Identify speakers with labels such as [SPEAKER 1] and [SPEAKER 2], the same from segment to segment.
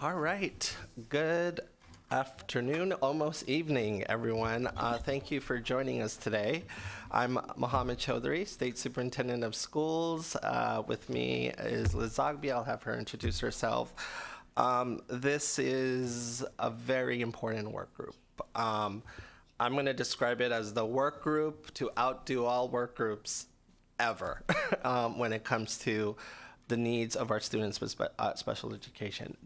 [SPEAKER 1] All right. Good afternoon, almost evening, everyone. Thank you for joining us today. I'm Mohammed Chaudhry, State Superintendent of Schools. With me is Liz Zogby. I'll have her introduce herself. This is a very important work group. I'm going to describe it as the work group to outdo all work groups ever when it comes to the needs of our students with special education.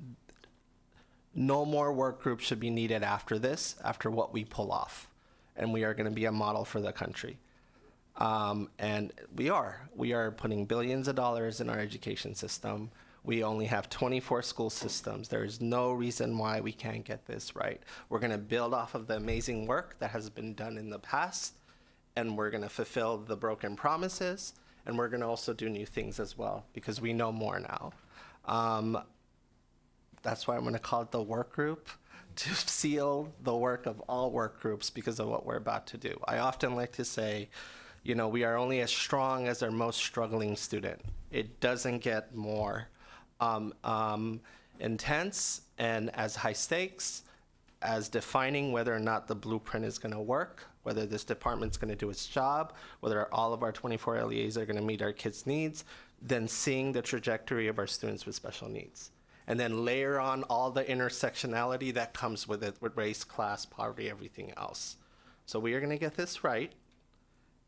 [SPEAKER 1] No more work groups should be needed after this, after what we pull off. And we are going to be a model for the country. And we are putting billions of dollars in our education system. We only have 24 school systems. There is no reason why we can't get this right. We're going to build off of the amazing work that has been done in the past, and we're going to fulfill the broken promises, and we're going to also do new things as well, because we know more now. That's why I'm going to call it the work group, to seal the work of all work groups because of what we're about to do. I often like to say, you know, we are only as strong as our most struggling student. It doesn't get more intense and as high stakes as defining whether or not the blueprint is going to work, whether this department's going to do its job, whether all of our 24 LEAs are going to meet our kids' needs, than seeing the trajectory of our students with special needs. And then layer on all the intersectionality that comes with it, with race, class, poverty, everything else. So we are going to get this right.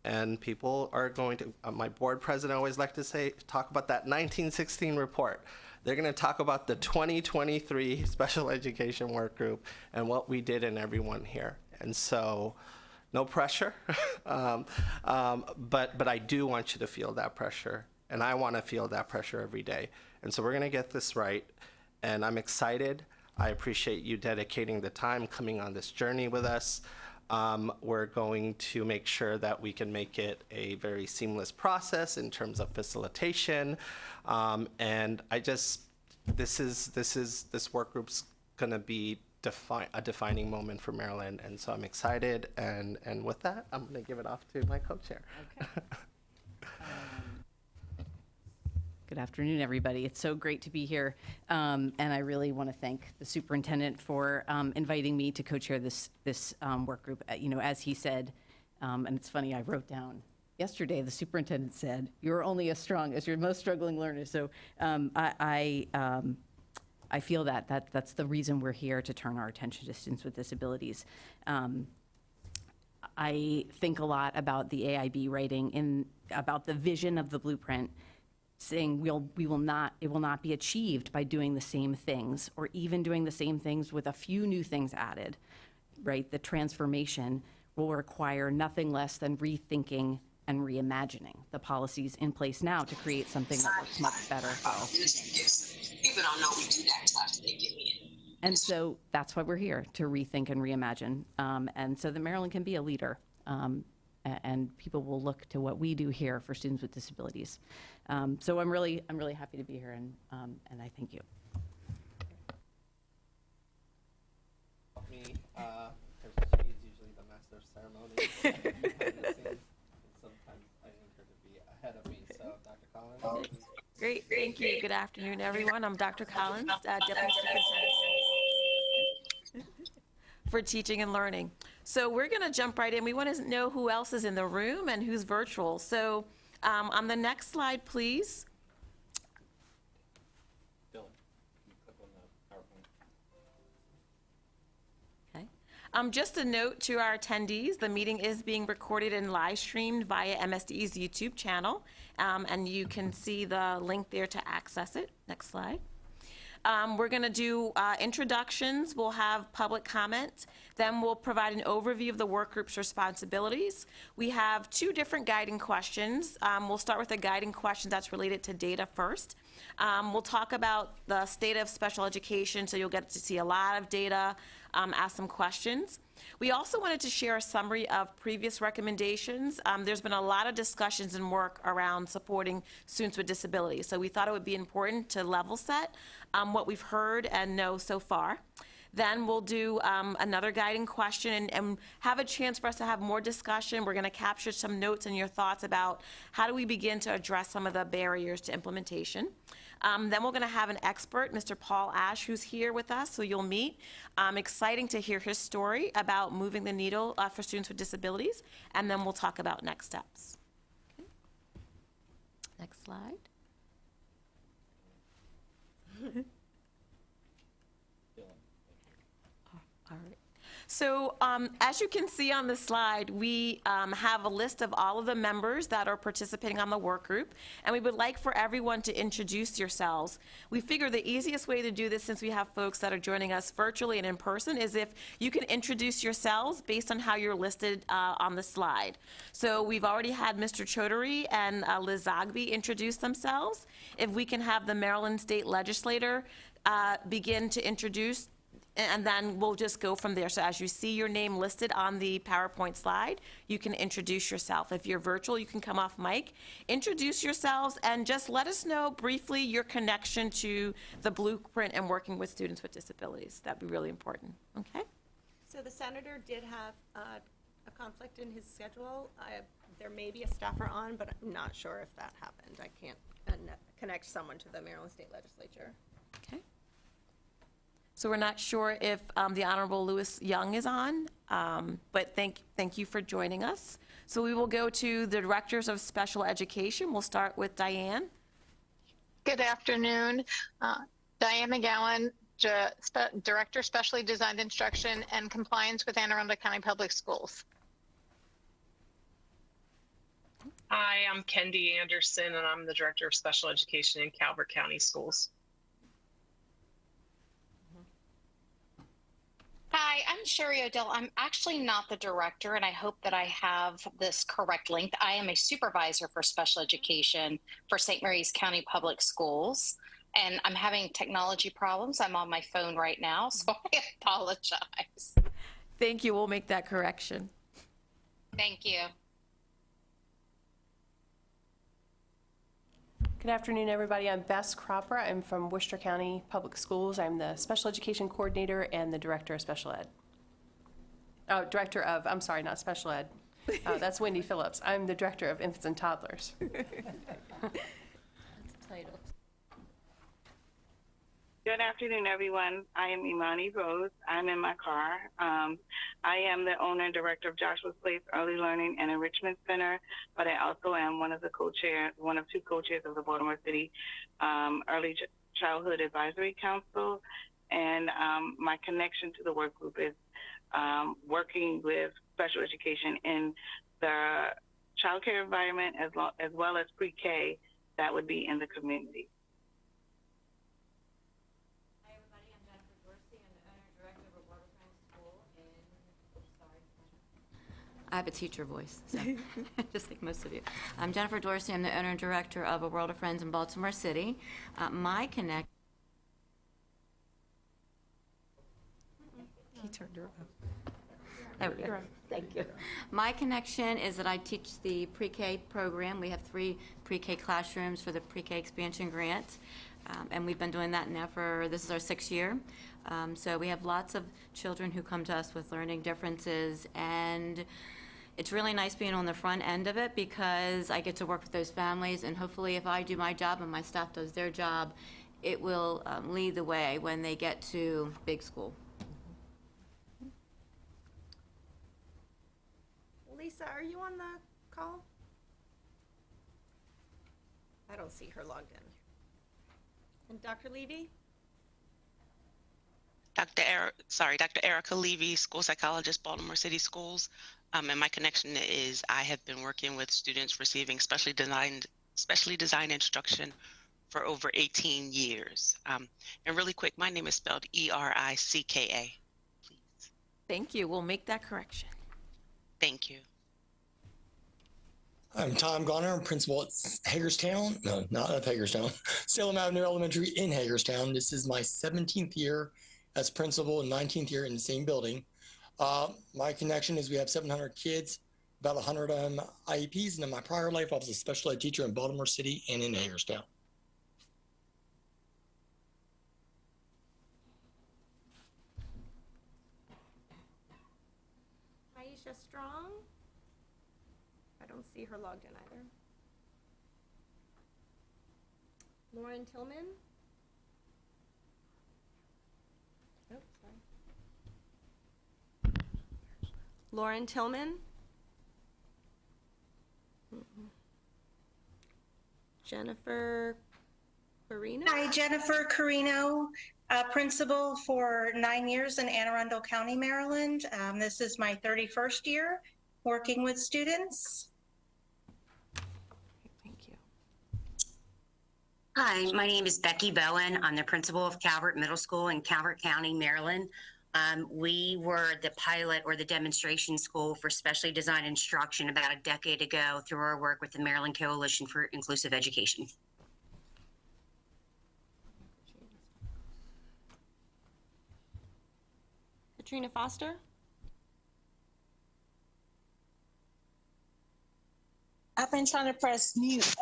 [SPEAKER 1] And people are going to, my board president always like to say, talk about that 1916 report. They're going to talk about the 2023 special education work group and what we did in everyone here. And so no pressure, but I do want you to feel that pressure. And I want to feel that pressure every day. And so we're going to get this right. And I'm excited. I appreciate you dedicating the time, coming on this journey with us. We're going to make sure that we can make it a very seamless process in terms of facilitation. And this work group's going to be a defining moment for Maryland. And so I'm excited. And with that, I'm going to give it off to my co-chair.
[SPEAKER 2] Okay. Good afternoon, everybody. It's so great to be here. And I really want to thank the superintendent for inviting me to co-chair this work group. You know, as he said, and it's funny, I wrote down yesterday, the superintendent said, you're only as strong as your most struggling learners. So I feel that's the reason we're here, to turn our attention to students with disabilities. I think a lot about the AIB writing about the vision of the blueprint, saying it will not be achieved by doing the same things, or even doing the same things with a few new things added, right? The transformation will require nothing less than rethinking and reimagining the policies in place now to create something that works much better for all students.
[SPEAKER 3] People don't know we do that stuff. They get me in.
[SPEAKER 2] And so that's why we're here, to rethink and reimagine, and so that Maryland can be a leader. And people will look to what we do here for students with disabilities. So I'm really happy to be here, and I thank you.
[SPEAKER 1] Me, because she's usually the master of ceremonies. Sometimes I need her to be ahead of me. So, Dr. Collins.
[SPEAKER 4] Great, thank you. Good afternoon, everyone. I'm Dr. Collins, Deputy Superintendent for Teaching and Learning. So we're going to jump right in. We want to know who else is in the room and who's virtual. So on the next slide, please.
[SPEAKER 1] Dylan, you click on the PowerPoint.
[SPEAKER 4] Okay. Just a note to our attendees, the meeting is being recorded and live streamed via MSDE's YouTube channel, and you can see the link there to access it. Next slide. We're going to do introductions. We'll have public comment. Then we'll provide an overview of the work group's responsibilities. We have two different guiding questions. We'll start with a guiding question that's related to data first. We'll talk about the state of special education, so you'll get to see a lot of data, ask some questions. We also wanted to share a summary of previous recommendations. There's been a lot of discussions and work around supporting students with disabilities, so we thought it would be important to level set what we've heard and know so far. Then we'll do another guiding question and have a chance for us to have more discussion. We're going to capture some notes and your thoughts about how do we begin to address some of the barriers to implementation. Then we're going to have an expert, Mr. Paul Ash, who's here with us, who you'll meet. Exciting to hear his story about moving the needle for students with disabilities, and then we'll talk about next steps. Okay. Next slide. All right. So as you can see on the slide, we have a list of all of the members that are participating on the work group, and we would like for everyone to introduce yourselves. We figure the easiest way to do this, since we have folks that are joining us virtually and in person, is if you can introduce yourselves based on how you're listed on the slide. So we've already had Mr. Chaudhary and Liz Zogby introduce themselves. If we can have the Maryland State Legislator begin to introduce, and then we'll just go from there. So as you see your name listed on the PowerPoint slide, you can introduce yourself. If you're virtual, you can come off mic, introduce yourselves, and just let us know briefly your connection to the blueprint and working with students with disabilities. That'd be really important, okay?
[SPEAKER 5] So the senator did have a conflict in his schedule. There may be a staffer on, but I'm not sure if that happened. I can't connect someone to the Maryland State Legislature.
[SPEAKER 4] Okay. So we're not sure if the Honorable Louis Young is on, but thank you for joining us. So we will go to the Directors of Special Education. We'll start with Diane.
[SPEAKER 6] Good afternoon. Diane McGowan, Director, Specially Designed Instruction and Compliance with Anne Arundel County Public Schools.
[SPEAKER 7] Hi, I'm Kendi Anderson, and I'm the Director of Special Education in Calvert County Schools.
[SPEAKER 8] Hi, I'm Sherry Odell. I'm actually not the director, and I hope that I have this correct length. I am a supervisor for special education for St. Mary's County Public Schools, and I'm having technology problems. I'm on my phone right now, so I apologize.
[SPEAKER 4] Thank you. We'll make that correction.
[SPEAKER 8] Thank you.
[SPEAKER 9] Good afternoon, everybody. I'm Bess Cropper. I'm from Worcester County Public Schools. I'm the Special Education Coordinator and the Director of Special Ed. Oh, Director of, I'm sorry, not Special Ed. That's Wendy Phillips. I'm the Director of Infants and Toddlers.
[SPEAKER 2] That's a title.
[SPEAKER 10] Good afternoon, everyone. I am Imani Rose. I'm in my car. I am the owner and director of Joshua Place Early Learning and Enrichment Center, but I also am one of the one of two co-chairs of the Baltimore City Early Childhood Advisory Council. And my connection to the work group is working with special education in the child care environment as well as pre-K that would be in the community.
[SPEAKER 11] I have a teacher voice, so just like most of you. I'm Jennifer Dorsey. I'm the owner and director of A World of Friends in Baltimore City. My connect.
[SPEAKER 4] He turned her off.
[SPEAKER 11] There we go. Thank you. My connection is that I teach the pre-K program. We have 3 pre-K classrooms for the pre-K expansion grant. And we've been doing that now this is our 6th year. So we have lots of children who come to us with learning differences, and it's really nice being on the front end of it because I get to work with those families, and hopefully if I do my job and my staff does their job, it will lead the way when they get to big school.
[SPEAKER 5] Lisa, are you on the call? I don't see her logged in. And Dr. Levy?
[SPEAKER 3] Dr. Erica Levy, school psychologist, Baltimore City Schools. And my connection is I have been working with students receiving specially designed instruction for over 18 years. And really quick, my name is spelled E-R-I-C-K-A, please.
[SPEAKER 4] Thank you. We'll make that correction.
[SPEAKER 3] Thank you.
[SPEAKER 12] I'm Tom Garner. I'm principal at Hagerstown. No, not at Hagerstown. Salem Avenue Elementary in Hagerstown. This is my 17th year as principal and 19th year in the same building. My connection is we have 700 kids, about 100 IEPs, and in my prior life, I was a special ed teacher in Baltimore City and in Hagerstown.
[SPEAKER 5] Aisha Strong? I don't see her logged in either. Lauren Tillman. Oh, sorry. Lauren Tillman. Jennifer Carino.
[SPEAKER 13] Hi, Jennifer Carino, principal for 9 years in Anne Arundel County, Maryland. This is my 31st year working with students.
[SPEAKER 5] Thank you.
[SPEAKER 14] Hi, my name is Becky Bowen. I'm the principal of Calvert Middle School in Calvert County, Maryland. We were the pilot or the demonstration school for specially designed instruction about a decade ago through our work with the Maryland Coalition for Inclusive Education.
[SPEAKER 5] Katrina Foster.
[SPEAKER 15] I've been trying to press mute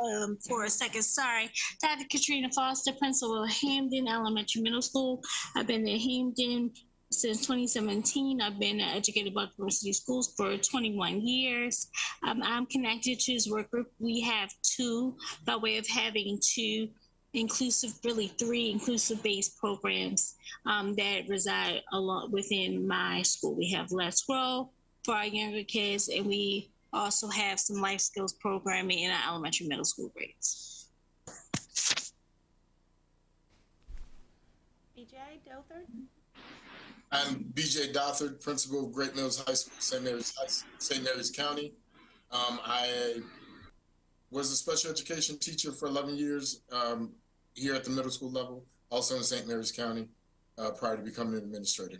[SPEAKER 15] for a second. Sorry. Dr. Katrina Foster, principal of Hamden Elementary Middle School. I've been at Hamden since 2017. I've been at Educated Baltimore City Schools for 21 years. I'm connected to this work group. We have two, by way of having two inclusive, really three inclusive-based programs that reside a lot within my school. We have Let's Grow for our younger kids, and we also have some life skills programming in our elementary middle school grades.
[SPEAKER 5] BJ Dothard.
[SPEAKER 16] I'm BJ Dothard, principal of Great Mills High School, St. Mary's County. I was a special education teacher for 11 years here at the middle school level, also in St. Mary's County, prior to becoming an administrator.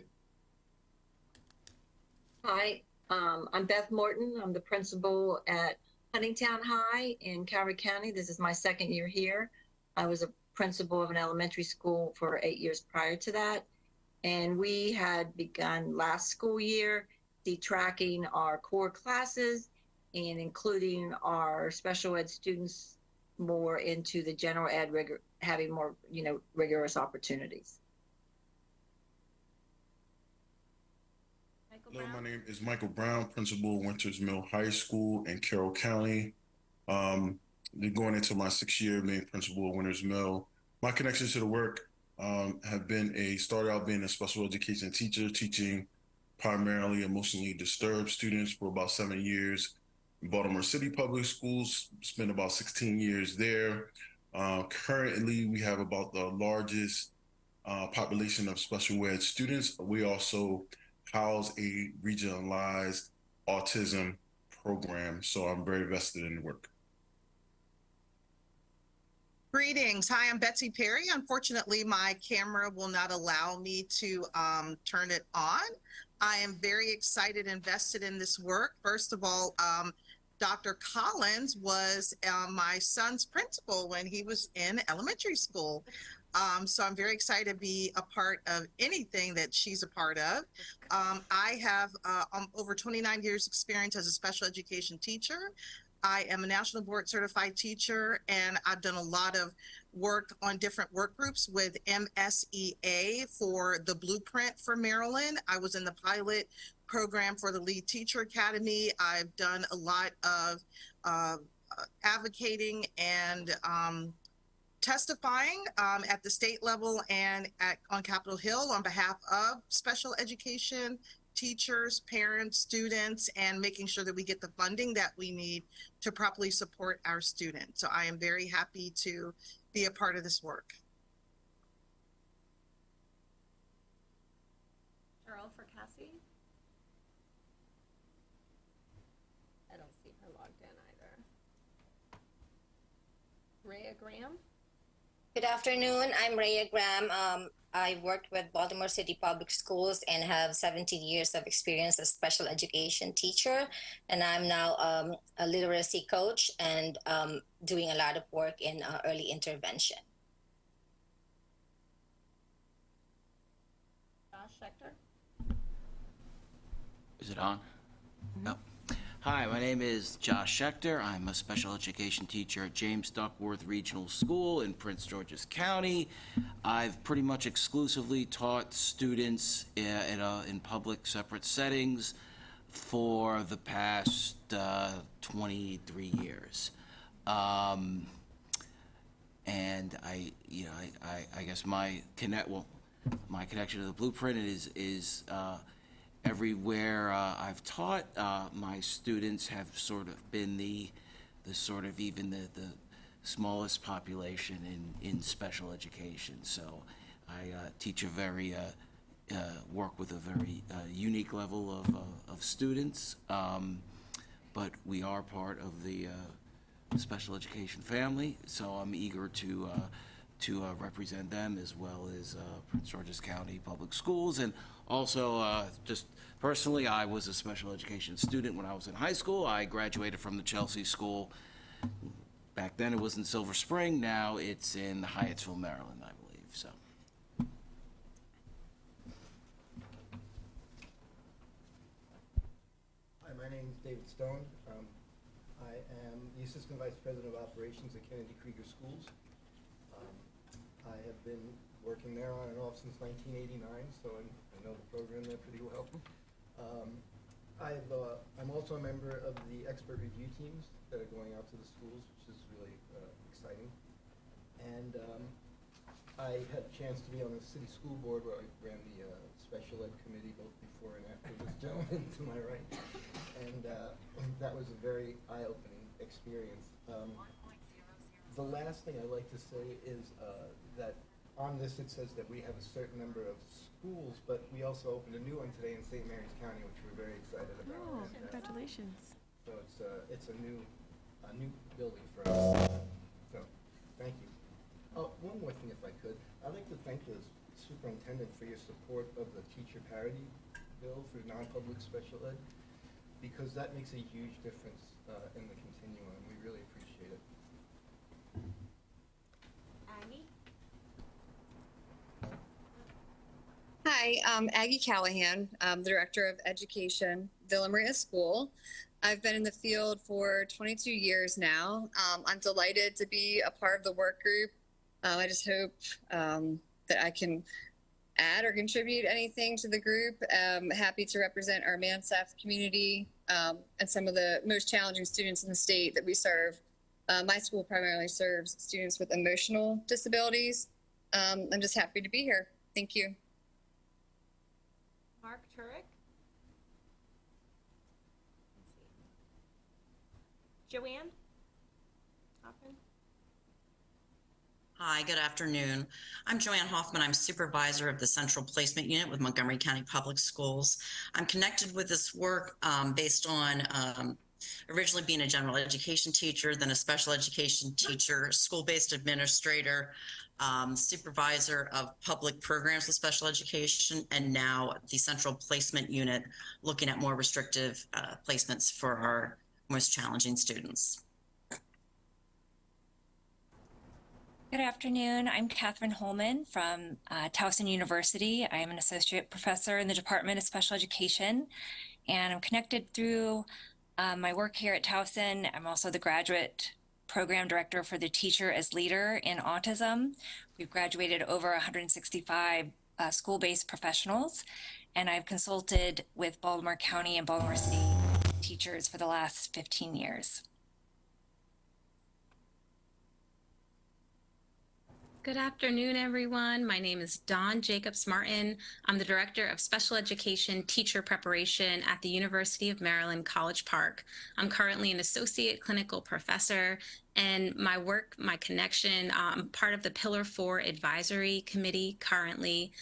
[SPEAKER 17] Hi, I'm Beth Morton. I'm the principal at Huntingtown High in Calvert County. This is my second year here. I was a principal of an elementary school for 8 years prior to that. And we had begun last school year detracking our core classes and including our special ed students more into the general ed having more, rigorous opportunities.
[SPEAKER 18] Hello, my name is Michael Brown, principal of Winters Mill High School in Carroll County. Going into my 6th year being principal of Winters Mill. My connections to the work have been started out being a special education teacher, teaching primarily emotionally disturbed students for about 7 years. In Baltimore City Public Schools, spent about 16 years there. Currently, we have about the largest population of special ed students. We also house a regionalized autism program, so I'm very vested in the work.
[SPEAKER 19] Greetings. Hi, I'm Betsy Perry. Unfortunately, my camera will not allow me to turn it on. I am very excited and invested in this work. First of all, Dr. Collins was my son's principal when he was in elementary school. So I'm very excited to be a part of anything that she's a part of. I have over 29 years experience as a special education teacher. I am a national board certified teacher, and I've done a lot of work on different work groups with MSEA for the blueprint for Maryland. I was in the pilot program for the Lead Teacher Academy. I've done a lot of advocating and testifying at the state level and on Capitol Hill on behalf of special education teachers, parents, students, and making sure that we get the funding that we need to properly support our students. So I am very happy to be a part of this work.
[SPEAKER 5] Cheryl for Cassie. I don't see her logged in either. Rhea Graham.
[SPEAKER 20] Good afternoon. I'm Rhea Graham. I worked with Baltimore City Public Schools and have 17 years of experience as special education teacher. And I'm now a literacy coach and doing a lot of work in early intervention.
[SPEAKER 5] Josh Schechter.
[SPEAKER 21] Is it on? No. Hi, my name is Josh Schechter. I'm a special education teacher at James Duckworth Regional School in Prince George's County. I've pretty much exclusively taught students in public separate settings for the past 23 years. and I guess my connection to the blueprint is everywhere I've taught. My students have sort of been the sort of even the smallest population in special education. So I teach a very work with a very unique level of students, but we are part of the special education family. So I'm eager to represent them as well as Prince George's County Public Schools. And also, just personally, I was a special education student when I was in high school. I graduated from the Chelsea School. Back then it was in Silver Spring. Now it's in Hyattsville, Maryland, I believe. So.
[SPEAKER 1] Hi, my name is David Stone. I am the Assistant Vice President of Operations at Kennedy Krieger Schools. I have been working there on and off since 1989, so I know the program there pretty well. I'm also a member of the expert review teams that are going out to the schools, which is really exciting. And I had a chance to be on the city school board where I ran the special ed committee both before and after this gentleman to my right. And that was a very eye-opening experience. The last thing I'd like to say is that on this it says that we have a certain number of schools, but we also opened a new one today in St. Mary's County, which we're very excited about.
[SPEAKER 4] Oh,
[SPEAKER 1] And,
[SPEAKER 4] congratulations.
[SPEAKER 1] so it's a new building for us. So thank you. Oh, one more thing, if I could, I'd like to thank the superintendent for your support of the teacher parity bill for non-public special ed, because that makes a huge difference in the continuum. We really appreciate it.
[SPEAKER 5] Aggie?
[SPEAKER 22] Hi, I'm Aggie Callahan. I'm the Director of Education, Villa Maria School. I've been in the field for 22 years now. I'm delighted to be a part of the work group. I just hope that I can add or contribute anything to the group. Happy to represent our ManSAF community and some of the most challenging students in the state that we serve. My school primarily serves students with emotional disabilities. I'm just happy to be here. Thank you.
[SPEAKER 5] Mark Turek? Joanne? Hoffman?
[SPEAKER 23] Hi, good afternoon. I'm Joanne Hoffman. I'm supervisor of the Central Placement Unit with Montgomery County Public Schools. I'm connected with this work based on originally being a general education teacher, then a special education teacher, school-based administrator, supervisor of public programs with special education, and now the Central Placement Unit looking at more restrictive placements for our most challenging students.
[SPEAKER 24] Good afternoon. I'm Catherine Holman from Towson University. I am an associate professor in the Department of Special Education, and I'm connected through my work here at Towson. I'm also the graduate program director for the Teacher as Leader in Autism. We've graduated over 165 school-based professionals, and I've consulted with Baltimore County and Baltimore City teachers for the last 15 years.
[SPEAKER 25] Good afternoon, everyone. My name is Dawn Jacobs Martin. I'm the Director of Special Education Teacher Preparation at the University of Maryland, College Park. I'm currently an Associate Clinical Professor, and my work, my connection, I'm part of the Pillar 4 Advisory Committee currently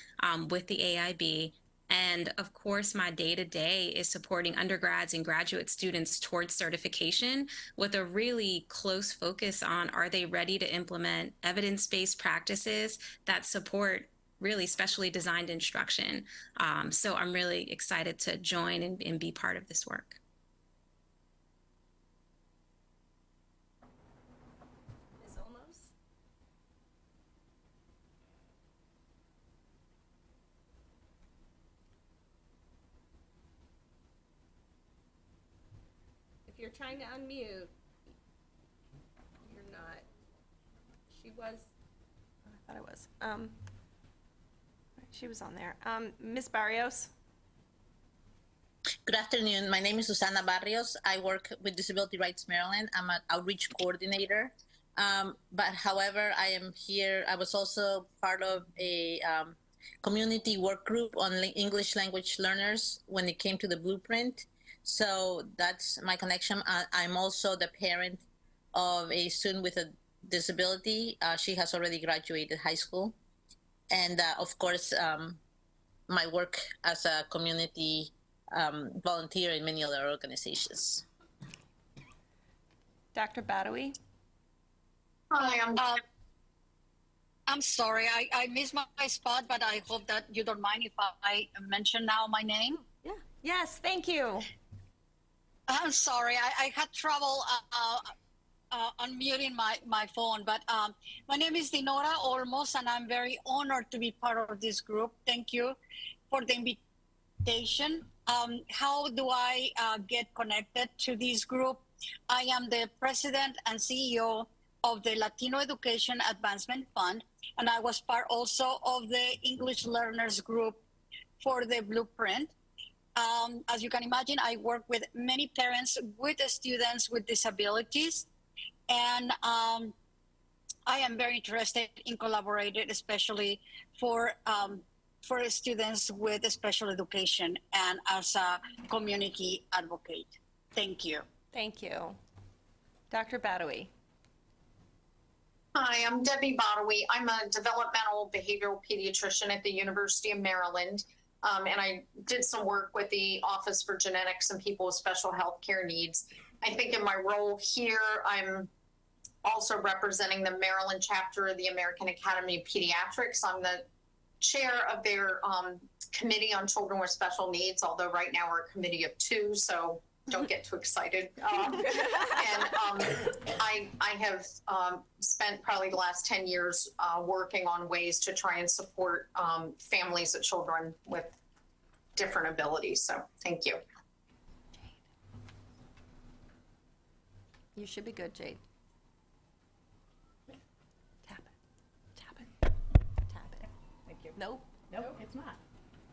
[SPEAKER 25] with the AIB. And of course, my day-to-day is supporting undergrads and graduate students towards certification with a really close focus on, are they ready to implement evidence-based practices that support really specially designed instruction? So I'm really excited to join and be part of this work.
[SPEAKER 5] Ms. Olmos? If you're trying to unmute, you're not. She was, I thought I was. She was on there. Ms. Barrios?
[SPEAKER 26] Good afternoon. My name is Susana Barrios. I work with Disability Rights Maryland. I'm an outreach coordinator. But however, I am here. I was also part of a community work group on English language learners when it came to the blueprint. So that's my connection. I'm also the parent of a student with a disability. She has already graduated high school. And of course, my work as a community volunteer in many other organizations.
[SPEAKER 5] Dr. Badawi?
[SPEAKER 2] Hi, I'm sorry, I missed my spot, but I hope that you don't mind if I mention now my name.
[SPEAKER 5] Yeah. Yes, thank you.
[SPEAKER 2] I'm sorry, I had trouble unmuting my phone, but my name is Dinora Olmos, and I'm very honored to be part of this group. Thank you for the invitation. How do I get connected to this group? I am the president and CEO of the Latino Education Advancement Fund, and I was part also of the English Learners Group for the Blueprint. As you can imagine, I work with many parents with students with disabilities, and I am very interested in collaborating, especially for students with special education and as a community advocate. Thank you.
[SPEAKER 5] Thank you. Dr. Badawi?
[SPEAKER 6] Hi, I'm Debbie Badawi. I'm a developmental behavioral pediatrician at the University of Maryland. And I did some work with the Office for Genetics and People with Special Health Care Needs. I think in my role here, I'm also representing the Maryland chapter of the American Academy of Pediatrics. I'm the chair of their Committee on Children with Special Needs, although right now we're a committee of 2, so don't get too excited. And I have spent probably the last 10 years working on ways to try and support families of children with different abilities. So thank you.
[SPEAKER 5] You should be good, Jade. Tap it. Tap it. Tap it. Thank you. Nope.
[SPEAKER 7] Nope, it's not.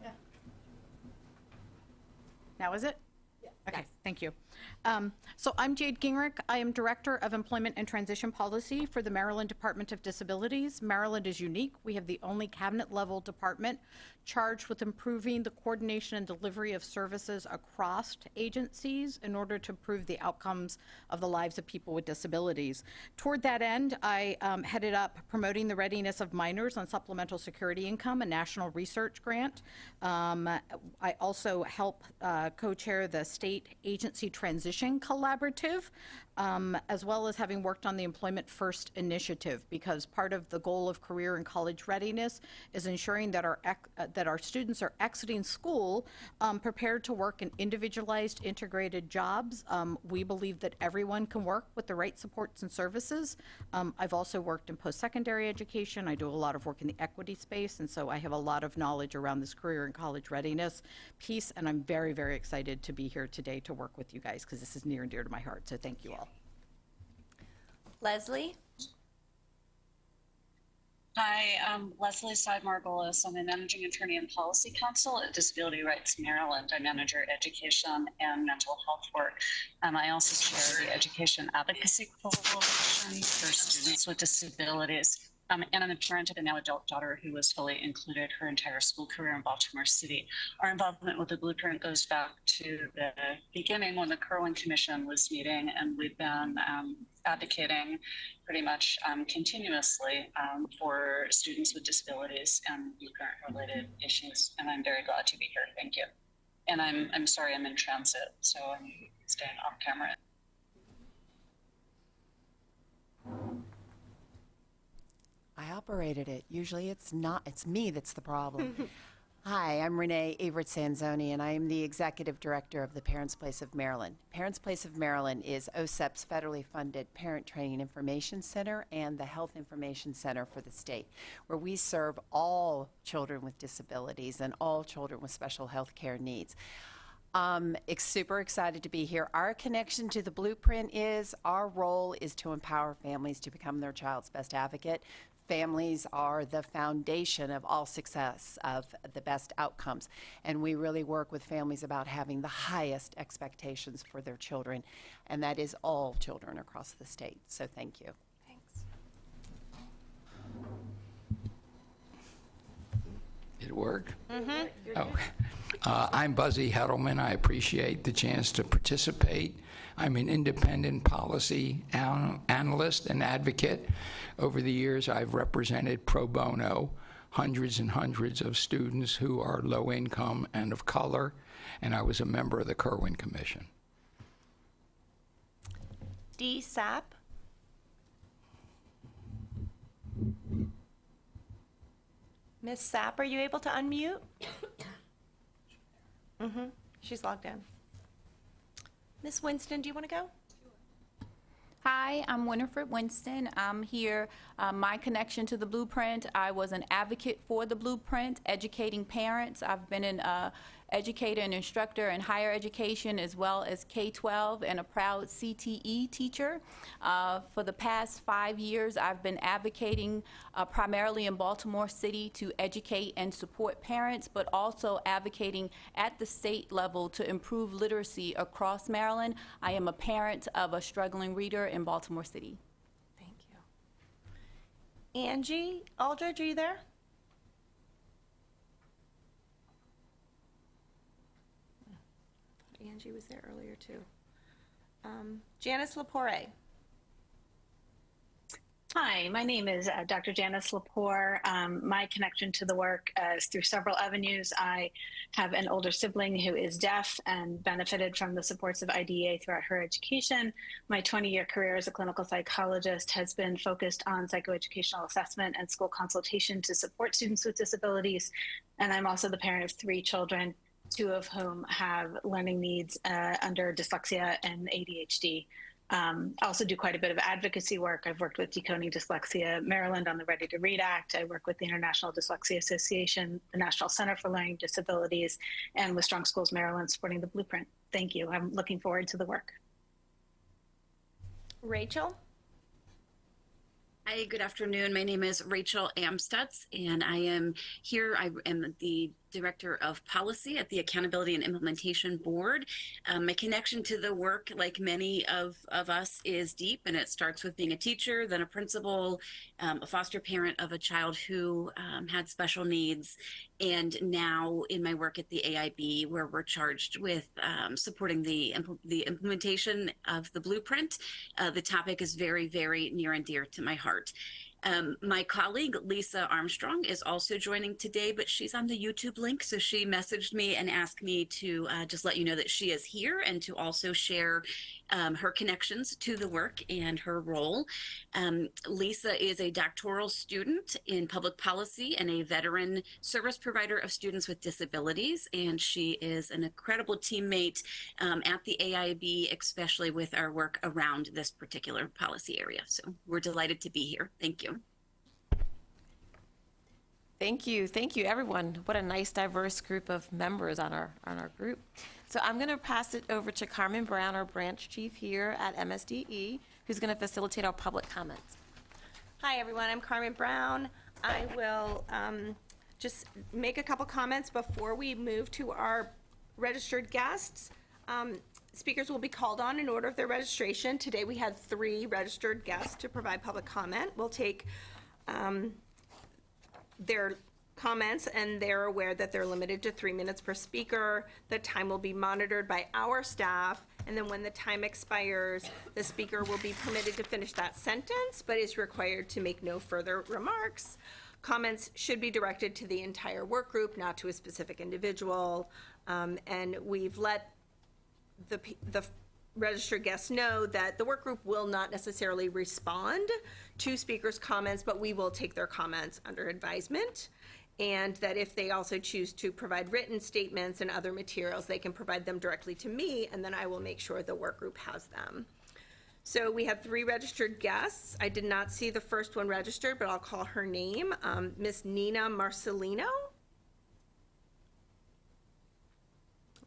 [SPEAKER 7] Yeah. Now is it? Okay, thank you. So I'm Jade Gingrich. I am Director of Employment and Transition Policy for the Maryland Department of Disabilities. Maryland is unique. We have the only cabinet-level department charged with improving the coordination and delivery of services across agencies in order to improve the outcomes of the lives of people with disabilities. Toward that end, I headed up promoting the readiness of minors on supplemental security income, a national research grant. I also help co-chair the State Agency Transition Collaborative, as well as having worked on the Employment First initiative, because part of the goal of career and college readiness is ensuring that our students are exiting school prepared to work in individualized, integrated jobs. We believe that everyone can work with the right supports and services. I've also worked in post-secondary education. I do a lot of work in the equity space, and so I have a lot of knowledge around this career and college readiness piece, and I'm very, very excited to be here today to work with you guys, because this is near and dear to my heart, so thank you all.
[SPEAKER 5] Leslie?
[SPEAKER 8] Hi, I'm Leslie Seid-Margolis. I'm a managing attorney and policy counsel at Disability Rights Maryland. I manage our education and mental health work. I also chair the Education Advocacy Coalition for students with disabilities. And I'm a parent of a now adult daughter who was fully included her entire school career in Baltimore City. Our involvement with the Blueprint goes back to the beginning when the Kerwin Commission was meeting, and we've been advocating pretty much continuously for students with disabilities and Blueprint-related issues. And I'm very glad to be here. Thank you. And I'm sorry I'm in transit, so I'm staying off camera.
[SPEAKER 9] I operated it. Usually it's not, it's me that's the problem. Hi, I'm Renee Everett-Sanzoni, and I am the Executive Director of the Parents Place of Maryland. Parents Place of Maryland is OSEP's federally funded Parent Training Information Center and the Health Information Center for the state, where we serve all children with disabilities and all children with special health care needs. Super excited to be here. Our connection to the Blueprint is our role is to empower families to become their child's best advocate. Families are the foundation of all success, of the best outcomes. And we really work with families about having the highest expectations for their children. And that is all children across the state. So thank you.
[SPEAKER 5] Thanks.
[SPEAKER 3] It work?
[SPEAKER 5] Mm-hmm.
[SPEAKER 3] Oh. I'm Buzzy Heddleman. I appreciate the chance to participate. I'm an independent policy analyst and advocate. Over the years, I've represented pro bono hundreds and hundreds of students who are low income and of color, and I was a member of the Kerwin Commission.
[SPEAKER 5] Dee Sapp. Miss Sapp, are you able to unmute? Mm-hmm. She's logged in. Miss Winston, do you want to go?
[SPEAKER 10] Hi, I'm Winifred Winston. I'm here. My connection to the Blueprint, I was an advocate for the Blueprint, educating parents. I've been an educator and instructor in higher education as well as K-12 and a proud CTE teacher. For the past 5 years, I've been advocating primarily in Baltimore City to educate and support parents, but also advocating at the state level to improve literacy across Maryland. I am a parent of a struggling reader in Baltimore City.
[SPEAKER 5] Thank you. Angie Aldridge, are you there? Angie was there earlier too. Janice Lepore.
[SPEAKER 11] Hi, my name is Dr. Janice Lepore. My connection to the work is through several avenues. I have an older sibling who is deaf and benefited from the supports of IDEA throughout her education. My 20-year career as a clinical psychologist has been focused on psychoeducational assessment and school consultation to support students with disabilities. And I'm also the parent of 3 children, 2 of whom have learning needs under dyslexia and ADHD. I also do quite a bit of advocacy work. I've worked with Decoding Dyslexia Maryland on the Ready to Read Act. I work with the International Dyslexia Association, the National Center for Learning Disabilities, and with Strong Schools Maryland supporting the Blueprint. Thank you. I'm looking forward to the work.
[SPEAKER 5] Rachel?
[SPEAKER 12] Hi, good afternoon. My name is Rachel Amstutz, and I am here. I am the Director of Policy at the Accountability and Implementation Board. My connection to the work, like many of us, is deep, and it starts with being a teacher, then a principal, a foster parent of a child who had special needs, and now in my work at the AIB, where we're charged with supporting the implementation of the Blueprint. The topic is very, very near and dear to my heart. My colleague, Lisa Armstrong, is also joining today, but she's on the YouTube link. So she messaged me and asked me to just let you know that she is here and to also share her connections to the work and her role. Lisa is a doctoral student in public policy and a veteran service provider of students with disabilities. And she is an incredible teammate at the AIB, especially with our work around this particular policy area. So we're delighted to be here. Thank you.
[SPEAKER 4] Thank you, everyone. What a nice, diverse group of members on our group. So I'm going to pass it over to Carmen Brown, our branch chief here at MSDE, who's going to facilitate our public comments.
[SPEAKER 5] Hi, everyone. I'm Carmen Brown. I will just make a couple comments before we move to our registered guests. Speakers will be called on in order of their registration. Today we had 3 registered guests to provide public comment. We'll take their comments, and they're aware that they're limited to 3 minutes per speaker. The time will be monitored by our staff, and then when the time expires, the speaker will be permitted to finish that sentence, but is required to make no further remarks. Comments should be directed to the entire work group, not to a specific individual, and we've let the registered guests know that the work group will not necessarily respond to speakers' comments, but we will take their comments under advisement, and that if they also choose to provide written statements and other materials, they can provide them directly to me, and then I will make sure the work group has them. So we have 3 registered guests. I did not see the first one registered, but I'll call her name, Miss Nina Marcelino.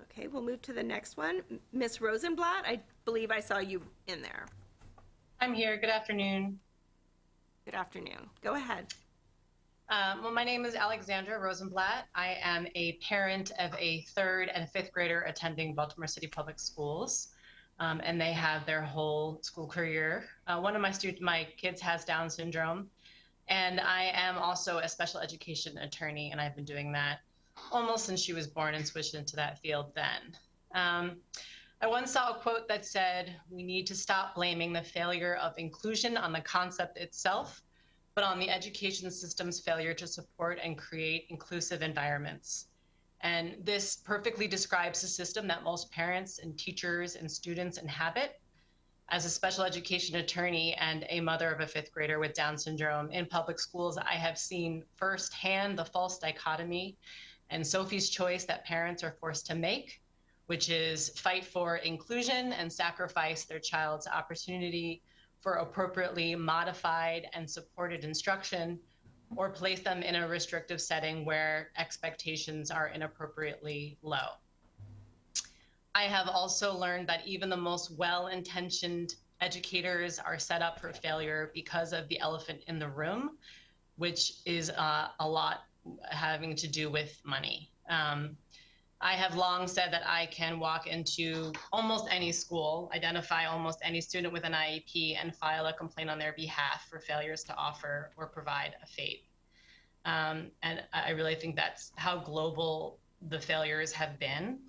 [SPEAKER 5] Okay, we'll move to the next one. Miss Rosenblatt, I believe I saw you in there.
[SPEAKER 13] I'm here. Good afternoon.
[SPEAKER 5] Good afternoon. Go ahead.
[SPEAKER 13] Well, my name is Alexandra Rosenblatt. I am a parent of a 3rd and 5th grader attending Baltimore City Public Schools, and they have their whole school career. One of my kids has Down syndrome, And I am also a special education attorney, and I've been doing that almost since she was born and switched into that field then. I once saw a quote that said, "We need to stop blaming the failure of inclusion on the concept itself, but on the education system's failure to support and create inclusive environments." And this perfectly describes the system that most parents and teachers and students inhabit. As a special education attorney and a mother of a 5th grader with Down syndrome in public schools, I have seen firsthand the false dichotomy and Sophie's choice that parents are forced to make, which is fight for inclusion and sacrifice their child's opportunity for appropriately modified and supported instruction, or place them in a restrictive setting where expectations are inappropriately low. I have also learned that even the most well-intentioned educators are set up for failure because of the elephant in the room, which is a lot having to do with money. I have long said that I can walk into almost any school, identify almost any student with an IEP, and file a complaint on their behalf for failures to offer or provide a FAPE. And I really think that's how global the failures have been.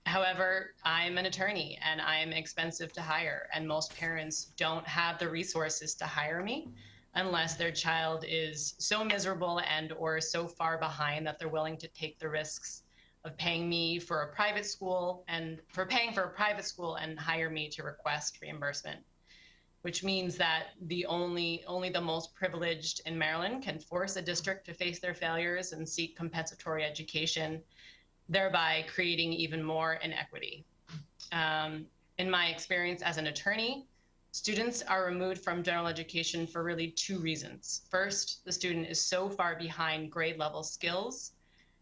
[SPEAKER 13] However, I'm an attorney and I'm expensive to hire, and most parents don't have the resources to hire me unless their child is so miserable and or so far behind that they're willing to take the risks of paying me for a private school and hire me to request reimbursement, which means that only the most privileged in Maryland can force a district to face their failures and seek compensatory education, thereby creating even more inequity. In my experience as an attorney, students are removed from general education for really 2 reasons. First, the student is so far behind grade level skills,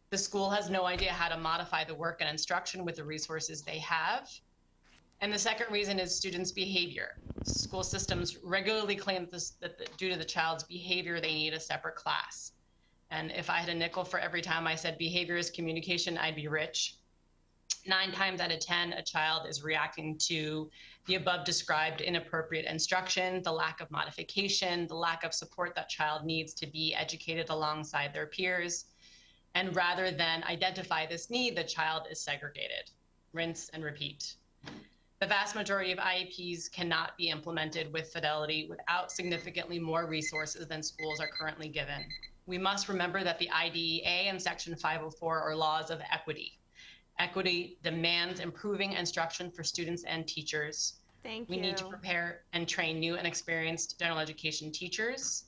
[SPEAKER 13] the school has no idea how to modify the work and instruction with the resources they have. And the second reason is students' behavior. School systems regularly claim that due to the child's behavior, they need a separate class. And if I had a nickel for every time I said behavior is communication, I'd be rich. 9 times out of 10, a child is reacting to the above described inappropriate instruction, the lack of modification, the lack of support that child needs to be educated alongside their peers. And rather than identify this need, the child is segregated. Rinse and repeat. The vast majority of IEPs cannot be implemented with fidelity without significantly more resources than schools are currently given. We must remember that the IDEA and Section 504 are laws of equity. Equity demands improving instruction for students and teachers. We need to prepare and train new and experienced general education teachers,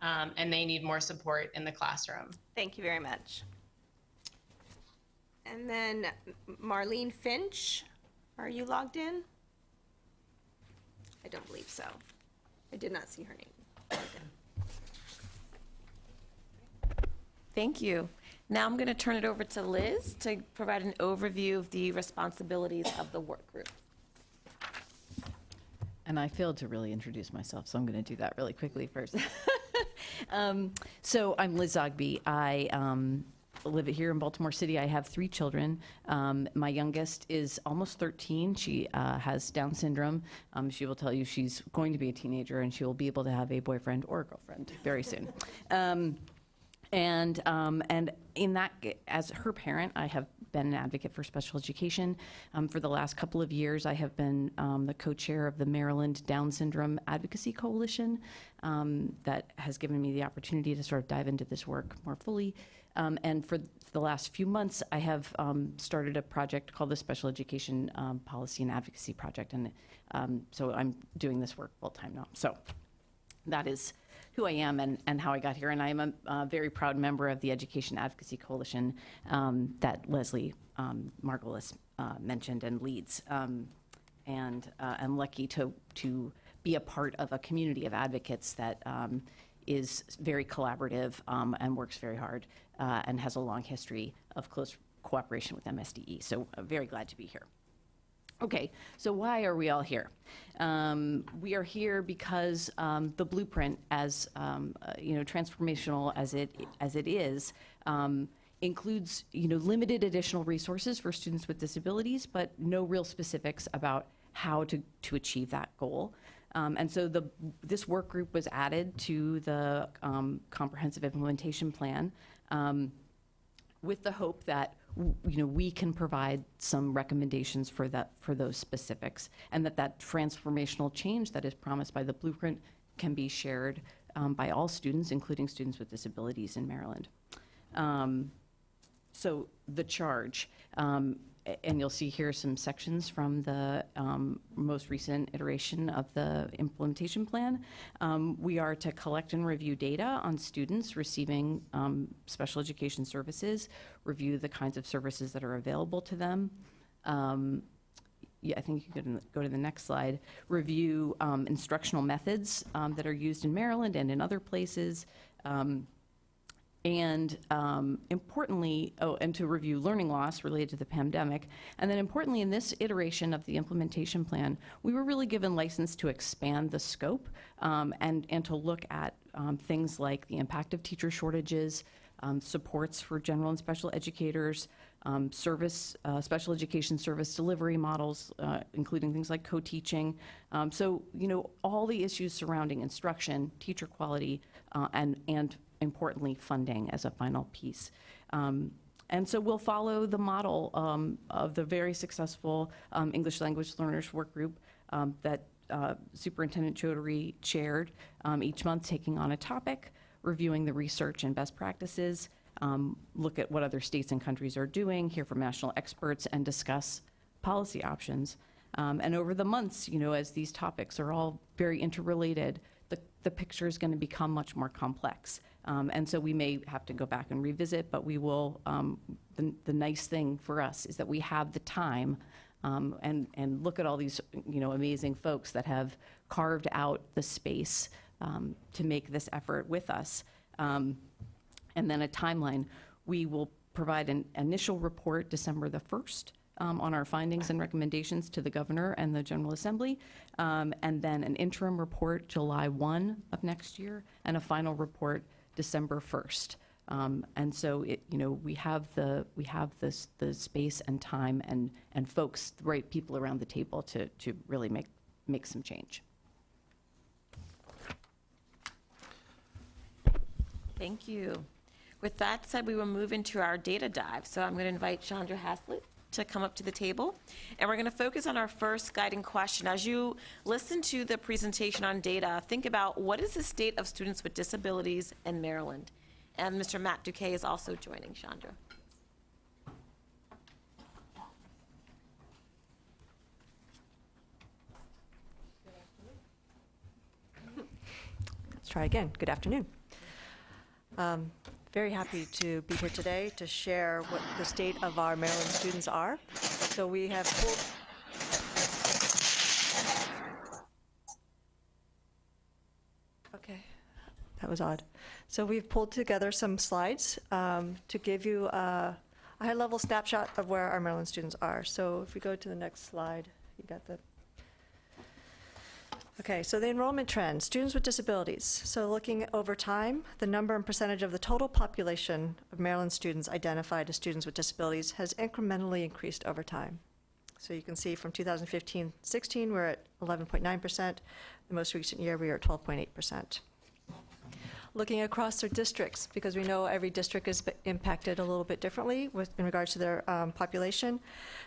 [SPEAKER 13] and they need more support in the classroom.
[SPEAKER 5] Thank you very much. And then Marlene Finch, are you logged in? I don't believe so. I did not see her name.
[SPEAKER 4] Thank you. Now I'm going to turn it over to Liz to provide an overview of the responsibilities of the work group.
[SPEAKER 14] And I failed to really introduce myself, so I'm going to do that really quickly first. So I'm Liz Zogby. I live here in Baltimore City. I have 3 children. My youngest is almost 13. She has Down syndrome. She will tell you she's going to be a teenager, and she will be able to have a boyfriend or a girlfriend very soon. And in that, as her parent, I have been an advocate for special education. For the last couple of years, I have been the co-chair of the Maryland Down Syndrome Advocacy Coalition that has given me the opportunity to sort of dive into this work more fully. And for the last few months, I have started a project called the Special Education Policy and Advocacy Project. And so I'm doing this work full time now. So that is who I am and how I got here. And I am a very proud member of the Education Advocacy Coalition that Leslie Margolis mentioned and leads. And I'm lucky to be a part of a community of advocates that is very collaborative and works very hard and has a long history of close cooperation with MSDE. So I'm very glad to be here. Okay, so why are we all here? We are here because the blueprint, as transformational as it is, includes limited additional resources for students with disabilities, but no real specifics about how to achieve that goal. And so this work group was added to the comprehensive implementation plan with the hope that we can provide some recommendations for those specifics, and that transformational change that is promised by the blueprint can be shared by all students, including students with disabilities in Maryland. So the charge, and you'll see here some sections from the most recent iteration of the implementation plan. We are to collect and review data on students receiving special education services, review the kinds of services that are available to them. I think you can go to the next slide. Review instructional methods that are used in Maryland and in other places. And importantly, and to review learning loss related to the pandemic. And then importantly, in this iteration of the implementation plan, we were really given license to expand the scope and to look at things like the impact of teacher shortages, supports for general and special educators, special education service delivery models, including things like co-teaching. So, all the issues surrounding instruction, teacher quality, and importantly, funding as a final piece. And so we'll follow the model of the very successful English language learners work group that Superintendent Chaudhary chaired, each month taking on a topic, reviewing the research and best practices, look at what other states and countries are doing, hear from national experts, and discuss policy options. And over the months, as these topics are all very interrelated, the picture is going to become much more complex. And so we may have to go back and revisit, but we will, the nice thing for us is that we have the time and look at all these, amazing folks that have carved out the space to make this effort with us. And then a timeline. We will provide an initial report December the 1st on our findings and recommendations to the governor and the General Assembly, and then an interim report July 1 of next year, and a final report December 1st. And so we have the space and time and folks, the right people around the table to really make some change.
[SPEAKER 4] Thank you. With that said, we will move into our data dive. So I'm going to invite Chandra Haslett to come up to the table. And we're going to focus on our first guiding question. As you listen to the presentation on data, think about what is the state of students with disabilities in Maryland? And Mr. Matt Duque is also joining Chandra.
[SPEAKER 15] Let's try again. Good afternoon. Very happy to be here today to share what the state of our Maryland students are. So we have pulled... Okay, that was odd. So we've pulled together some slides to give you a high-level snapshot of where our Maryland students are. So if we go to the next slide, you got the... Okay, so the enrollment trend, students with disabilities. So looking over time, the number and percentage of the total population of Maryland students identified as students with disabilities has incrementally increased over time. So you can see from 2015-16, we're at 11.9%. The most recent year, we were at 12.8%. Looking across their districts, because we know every district is impacted a little bit differently in regards to their population.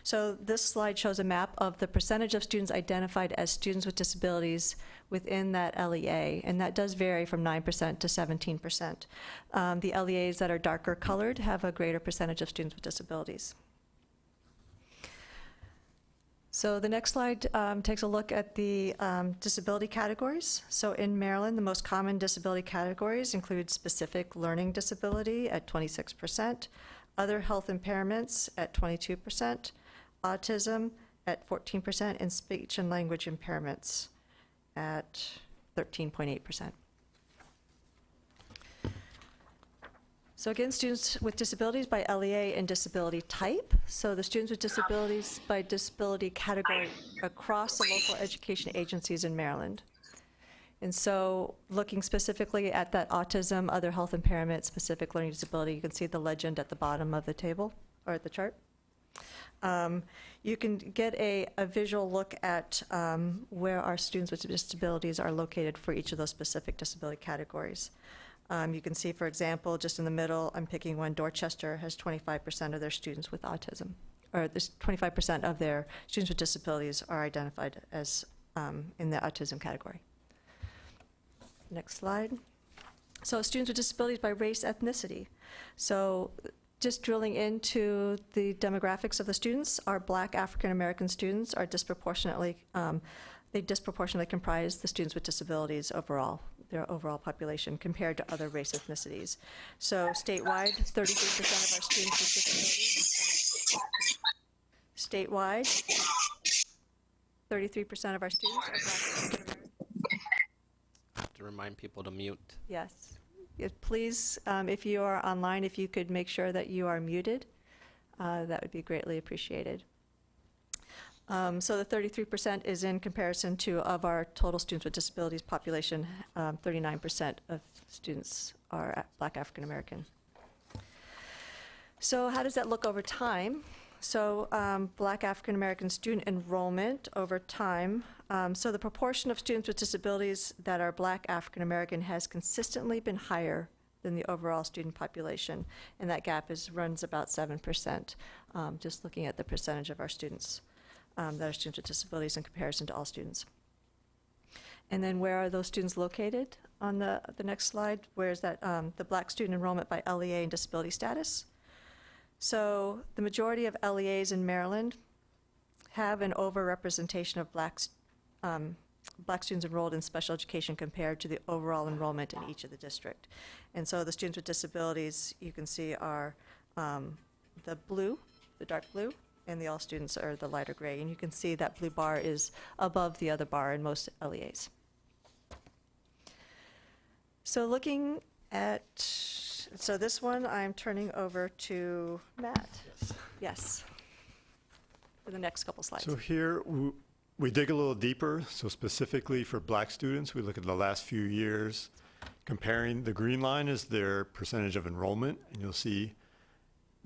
[SPEAKER 15] So this slide shows a map of the percentage of students identified as students with disabilities within that LEA, and that does vary from 9% to 17%. The LEAs that are darker colored have a greater percentage of students with disabilities. So the next slide takes a look at the disability categories. So in Maryland, the most common disability categories include specific learning disability at 26%, other health impairments at 22%, autism at 14%, and speech and language impairments at 13.8%. So again, students with disabilities by LEA and disability type. So the students with disabilities by disability category across the local education agencies in Maryland. And so looking specifically at that autism, other health impairment, specific learning disability, you can see the legend at the bottom of the table or at the chart. You can get a visual look at where our students with disabilities are located for each of those specific disability categories. You can see, for example, just in the middle, I'm picking one, Dorchester has 25% of their students with autism, or this 25% of their students with disabilities are identified as in the autism category. Next slide. So students with disabilities by race, ethnicity. So just drilling into the demographics of the students, our Black African American students are disproportionately, they disproportionately comprise the students with disabilities overall, their overall population compared to other race ethnicities. So statewide, 33% of our students with disabilities. Statewide, 33% of our students are Black African American.
[SPEAKER 16] To remind people to mute.
[SPEAKER 15] Yes. Please, if you are online, if you could make sure that you are muted, that would be greatly appreciated. So the 33% is in comparison to, of our total students with disabilities population, 39% of students are Black African American. So how does that look over time? So Black African American student enrollment over time. So the proportion of students with disabilities that are Black African American has consistently been higher than the overall student population, and that gap runs about 7%, just looking at the percentage of our students that are students with disabilities in comparison to all students. And then where are those students located? On the next slide, where is that, the Black student enrollment by LEA and disability status? So the majority of LEAs in Maryland have an overrepresentation of Black students enrolled in special education compared to the overall enrollment in each of the district. And so the students with disabilities, you can see, are the blue, the dark blue, and the all students are the lighter gray. And you can see that blue bar is above the other bar in most LEAs. So looking at, so this one I'm turning over to Matt. Yes. For the next couple slides.
[SPEAKER 17] So here we dig a little deeper. So specifically for Black students, we look at the last few years, comparing the green line is their percentage of enrollment, and you'll see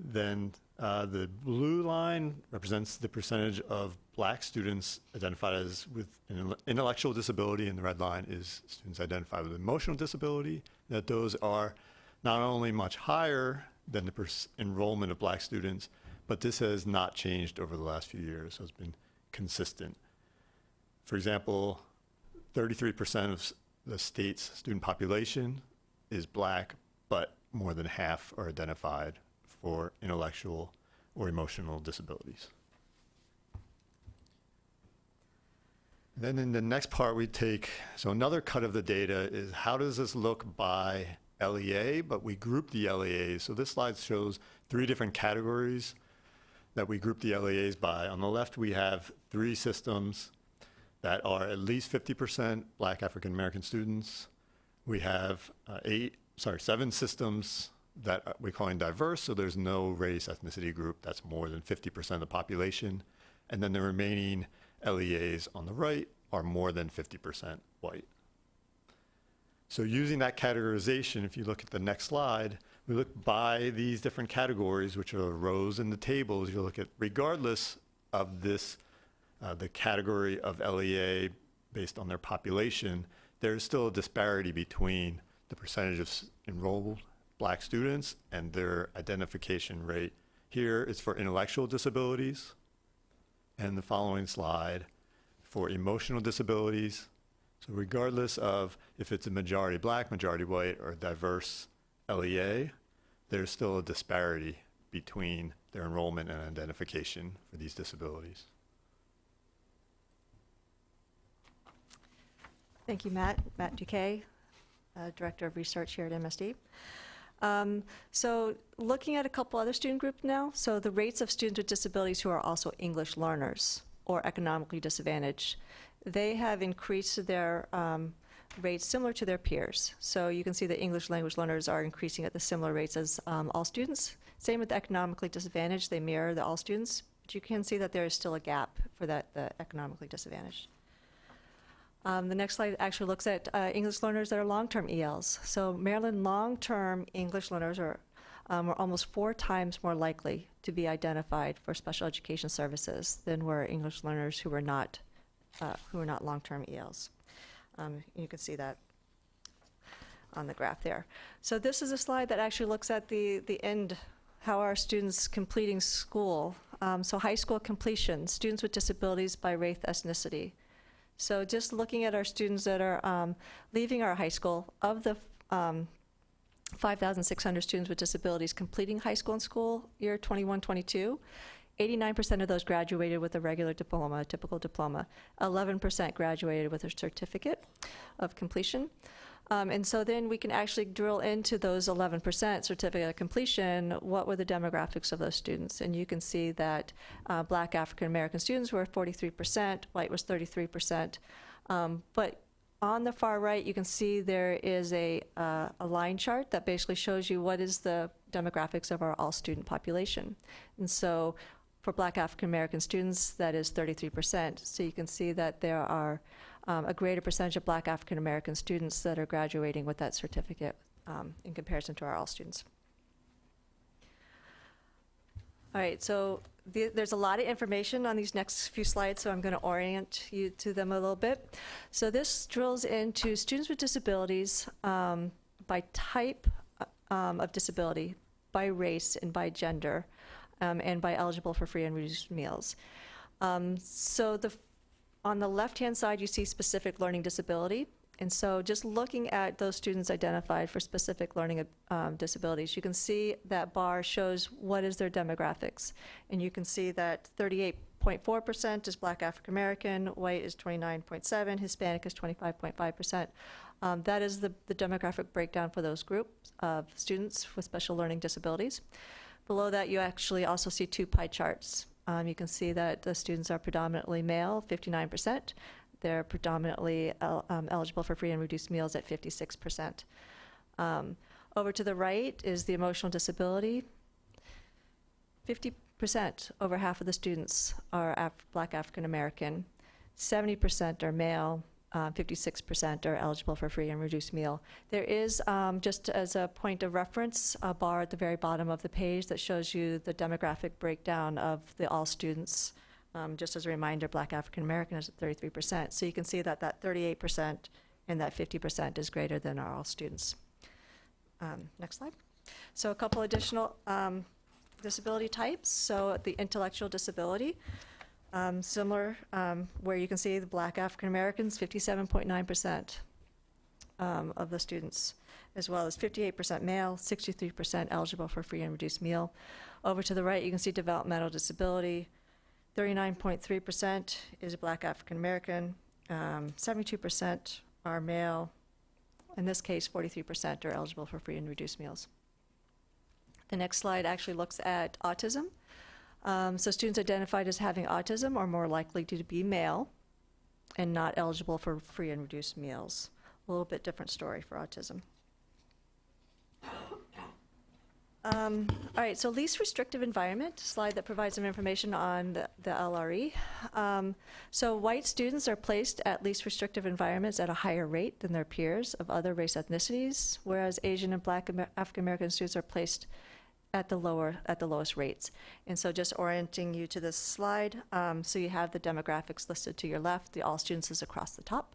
[SPEAKER 17] then the blue line represents the percentage of Black students identified as with an intellectual disability, and the red line is students identified with emotional disability, that those are not only much higher than the enrollment of Black students, but this has not changed over the last few years, so it's been consistent. For example, 33% of the state's student population is Black, but more than half are identified for intellectual or emotional disabilities. Then in the next part we take, so another cut of the data is how does this look by LEA, but we group the LEAs. So this slide shows 3 different categories that we group the LEAs by. On the left we have 3 systems that are at least 50% Black African American students. We have 7 systems that we're calling diverse, so there's no race ethnicity group that's more than 50% of the population. And then the remaining LEAs on the right are more than 50% white. So using that categorization, if you look at the next slide, we look by these different categories, which are the rows and the tables. You look at, regardless of this, the category of LEA based on their population, there's still a disparity between the percentage of enrolled Black students and their identification rate. Here is for intellectual disabilities, and the following slide for emotional disabilities. So regardless of if it's a majority Black, majority white, or diverse LEA, there's still a disparity between their enrollment and identification for these disabilities.
[SPEAKER 15] Thank you, Matt. Matt Duque, Director of Research here at MSD. So looking at a couple other student groups now, so the rates of students with disabilities who are also English learners or economically disadvantaged, they have increased their rates similar to their peers. So you can see that English language learners are increasing at the similar rates as all students. Same with the economically disadvantaged, they mirror the all students, but you can see that there is still a gap for the economically disadvantaged. The next slide actually looks at English learners that are long-term ELs. So Maryland long-term English learners were almost 4 times more likely to be identified for special education services than were English learners who were not long-term ELs. You can see that on the graph there. So this is a slide that actually looks at the end, how are students completing school. So high school completion, students with disabilities by race, ethnicity. So just looking at our students that are leaving our high school, of the 5,600 students with disabilities completing high school in school year 21-22, 89% of those graduated with a regular diploma, a typical diploma. 11% graduated with a certificate of completion. And so then we can actually drill into those 11% certificate of completion. What were the demographics of those students? And you can see that Black African American students were 43%, white was 33%. But on the far right, you can see there is a line chart that basically shows you what is the demographics of our all-student population. And so for Black African American students, that is 33%. So you can see that there are a greater percentage of Black African American students that are graduating with that certificate in comparison to our all students. All right, so there's a lot of information on these next few slides, so I'm going to orient you to them a little bit. So this drills into students with disabilities by type of disability, by race, and by gender, and by eligible for free and reduced meals. So on the left-hand side, you see specific learning disability. And so just looking at those students identified for specific learning disabilities, you can see that bar shows what is their demographics. And you can see that 38.4% is Black African American, white is 29.7%, Hispanic is 25.5%. That is the demographic breakdown for those groups of students with special learning disabilities. Below that, you actually also see 2 pie charts. You can see that the students are predominantly male, 59%. They're predominantly eligible for free and reduced meals at 56%. Over to the right is the emotional disability. 50%, over half of the students are Black African American. 70% are male. 56% are eligible for free and reduced meal. There is, just as a point of reference, a bar at the very bottom of the page that shows you the demographic breakdown of the all students. Just as a reminder, Black African American is at 33%. So you can see that that 38% and that 50% is greater than our all students. Next slide. So a couple additional disability types. So the intellectual disability. Similar, where you can see the Black African Americans, 57.9% of the students, as well as 58% male, 63% eligible for free and reduced meal. Over to the right, you can see developmental disability. 39.3% is Black African American, 72% are male. In this case, 43% are eligible for free and reduced meals. The next slide actually looks at autism. So students identified as having autism are more likely to be male and not eligible for free and reduced meals. A little bit different story for autism. All right, so least restrictive environment, slide that provides some information on the LRE. So white students are placed at least restrictive environments at a higher rate than their peers of other race ethnicities, whereas Asian and Black African American students are placed at the lowest rates. And so just orienting you to this slide, so you have the demographics listed to your left, the all students is across the top.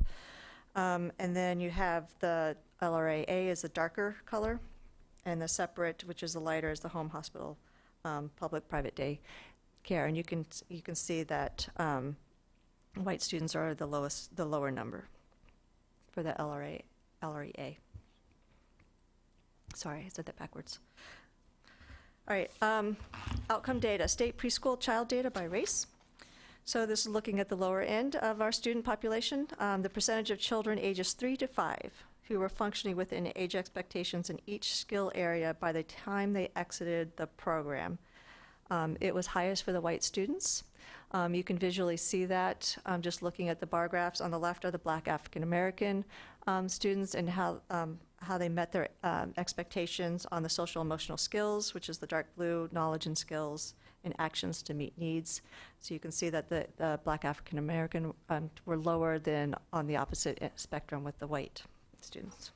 [SPEAKER 15] And then you have the LRA-A is the darker color, and the separate, which is the lighter, is the home hospital, public-private day care. And you can see that white students are the lower number for the LRA-A. Sorry, I said that backwards. All right, outcome data, state preschool child data by race. So this is looking at the lower end of our student population, the percentage of children ages 3 to 5 who were functioning within age expectations in each skill area by the time they exited the program. It was highest for the white students. You can visually see that just looking at the bar graphs. On the left are the Black African American students and how they met their expectations on the social emotional skills, which is the dark blue, knowledge and skills, and actions to meet needs. So you can see that the Black African American were lower than on the opposite spectrum with the white students.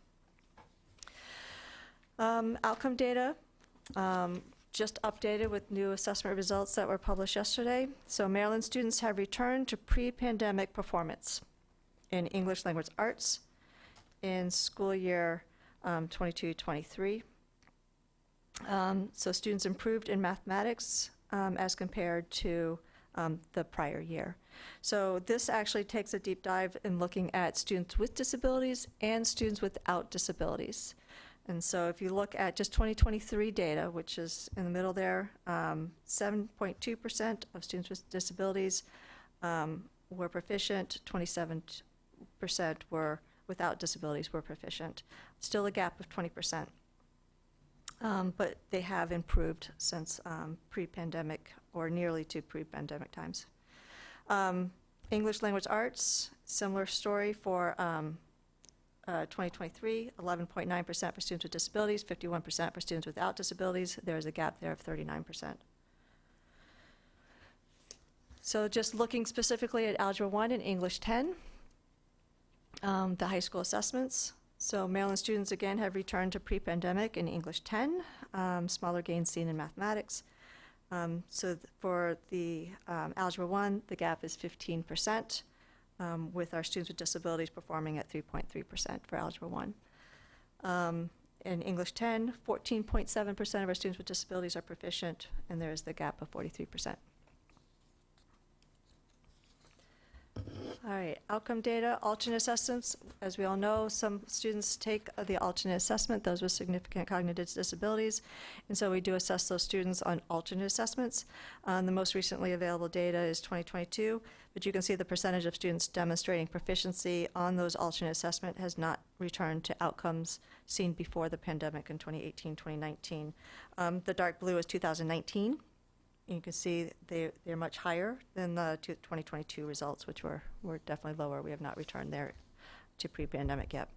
[SPEAKER 15] Outcome data Just updated with new assessment results that were published yesterday. So Maryland students have returned to pre-pandemic performance in English language arts in school year 22-23. So students improved in mathematics as compared to the prior year. So this actually takes a deep dive in looking at students with disabilities and students without disabilities. And so if you look at just 2023 data, which is in the middle there, 7.2% of students with disabilities were proficient, 27% were without disabilities were proficient. Still a gap of 20%. But they have improved since pre-pandemic or nearly to pre-pandemic times. English language arts, similar story for 2023, 11.9% for students with disabilities, 51% for students without disabilities. There is a gap there of 39%. So just looking specifically at Algebra 1 and English 10, the high school assessments. So Maryland students again have returned to pre-pandemic in English 10, smaller gains seen in mathematics. For the Algebra 1, the gap is 15%, with our students with disabilities performing at 3.3% for Algebra 1. In English 10, 14.7% of our students with disabilities are proficient, and there is the gap of 43%. All right, outcome data, alternate assessments. As we all know, some students take the alternate assessment, those with significant cognitive disabilities, and so we do assess those students on alternate assessments. The most recently available data is 2022, but you can see the percentage of students demonstrating proficiency on those alternate assessment has not returned to outcomes seen before the pandemic in 2018, 2019. The dark blue is 2019. You can see they're much higher than the 2022 results, which were definitely lower. We have not returned there to pre-pandemic yet.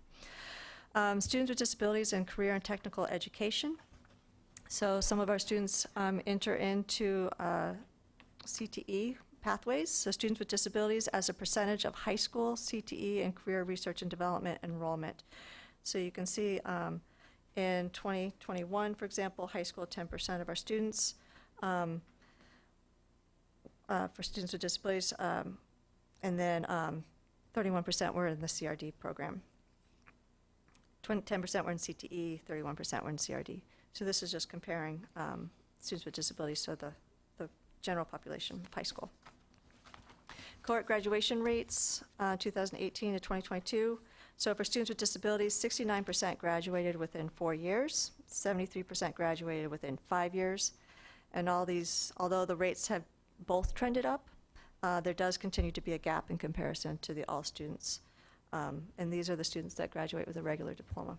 [SPEAKER 15] Students with disabilities in career and technical education. So some of our students enter into CTE pathways. So students with disabilities as a percentage of high school CTE and career research and development enrollment. So you can see in 2021, for example, high school, 10% of our students for students with disabilities, and then 31% were in the CRD program. 10% were in CTE, 31% were in CRD. So this is just comparing students with disabilities to the general population of high school. Cohort graduation rates, 2018 to 2022. So for students with disabilities, 69% graduated within 4 years, 73% graduated within 5 years. And all these, although the rates have both trended up, there does continue to be a gap in comparison to the all students. And these are the students that graduate with a regular diploma.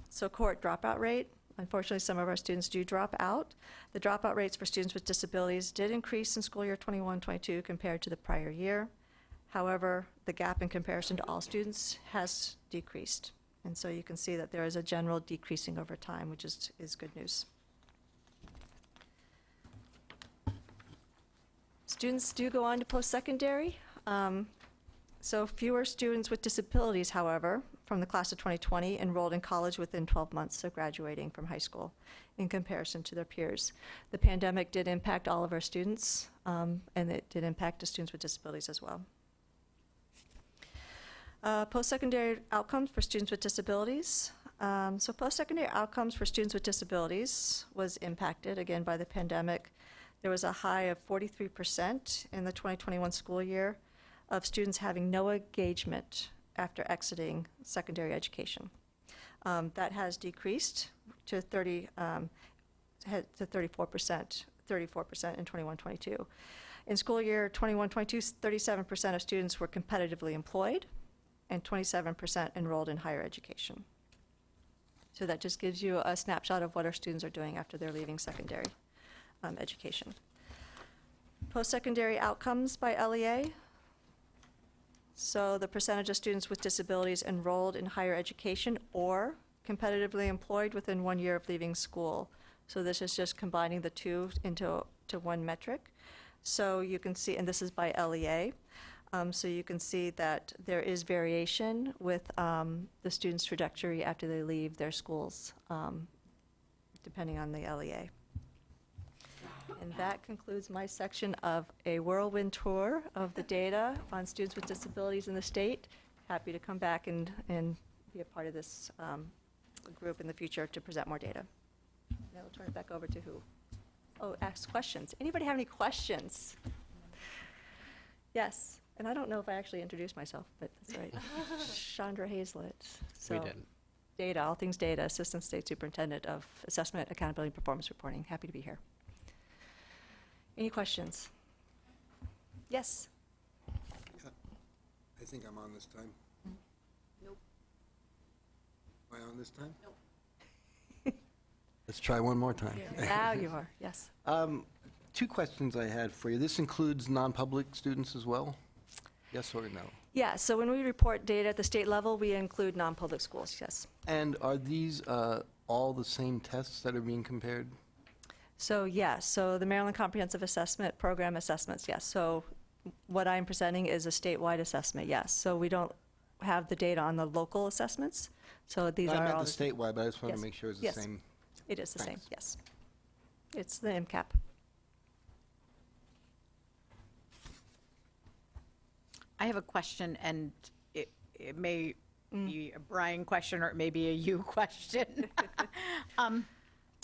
[SPEAKER 15] So cohort dropout rate. Unfortunately, some of our students do drop out. The dropout rates for students with disabilities did increase in school year 21-22 compared to the prior year. However, the gap in comparison to all students has decreased. And so you can see that there is a general decreasing over time, which is good news. Students do go on to post-secondary. So fewer students with disabilities, however, from the class of 2020 enrolled in college within 12 months of graduating from high school in comparison to their peers. The pandemic did impact all of our students, and it did impact the students with disabilities as well. Post-secondary outcomes for students with disabilities. So post-secondary outcomes for students with disabilities was impacted, again, by the pandemic. There was a high of 43% in the 2021 school year of students having no engagement after exiting secondary education. That has decreased to 34% in 21-22. In school year 21-22, 37% of students were competitively employed and 27% enrolled in higher education. So that just gives you a snapshot of what our students are doing after they're leaving secondary education. Post-secondary outcomes by LEA. So the percentage of students with disabilities enrolled in higher education or competitively employed within 1 year of leaving school. So this is just combining the two into one metric. So you can see, and this is by LEA. So you can see that there is variation with the students' trajectory after they leave their schools, depending on the LEA. And that concludes my section of a whirlwind tour of the data on students with disabilities in the state. Happy to come back and be a part of this group in the future to present more data. Now we'll turn it back over to who? Oh, ask questions. Anybody have any questions? Yes, and I don't know if I actually introduced myself, but that's all right. Chandra Hazlett. So,
[SPEAKER 16] We did.
[SPEAKER 15] Data, all things data, Assistant State Superintendent of Assessment, Accountability, and Performance Reporting. Happy to be here. Any questions? Yes?
[SPEAKER 1] I think I'm on this time.
[SPEAKER 15] Nope.
[SPEAKER 1] Am I on this time? Nope. Let's try one more time.
[SPEAKER 15] Now you are, yes.
[SPEAKER 1] Two questions I had for you. This includes non-public students as well? Yes or no?
[SPEAKER 15] Yeah, so when we report data at the state level, we include non-public schools, yes.
[SPEAKER 1] And are these all the same tests that are being compared?
[SPEAKER 15] So yes, so the Maryland Comprehensive Assessment Program assessments, yes. So what I'm presenting is a statewide assessment, yes. So we don't have the data on the local assessments. So these
[SPEAKER 1] I
[SPEAKER 15] are
[SPEAKER 1] meant
[SPEAKER 15] all
[SPEAKER 1] the statewide, but I just want
[SPEAKER 15] yes.
[SPEAKER 1] to make sure it's the
[SPEAKER 15] Yes.
[SPEAKER 1] same.
[SPEAKER 15] It is the
[SPEAKER 1] Thanks.
[SPEAKER 15] same, yes. It's the MCAP.
[SPEAKER 7] I have a question, and it may be a Brian question, or it may be a you question.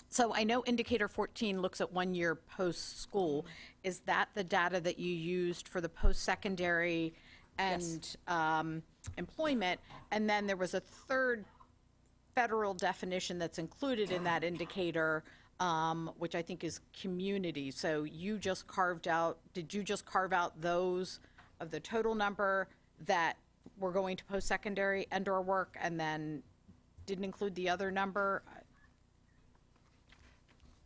[SPEAKER 7] So I know indicator 14 looks at 1 year post-school. Is that the data that you used for the post-secondary and employment? And then there was a third federal definition that's included in that indicator, which I think is community. So you just carved out, did you just carve out those of the total number that were going to post-secondary and/or work, and then didn't include the other number?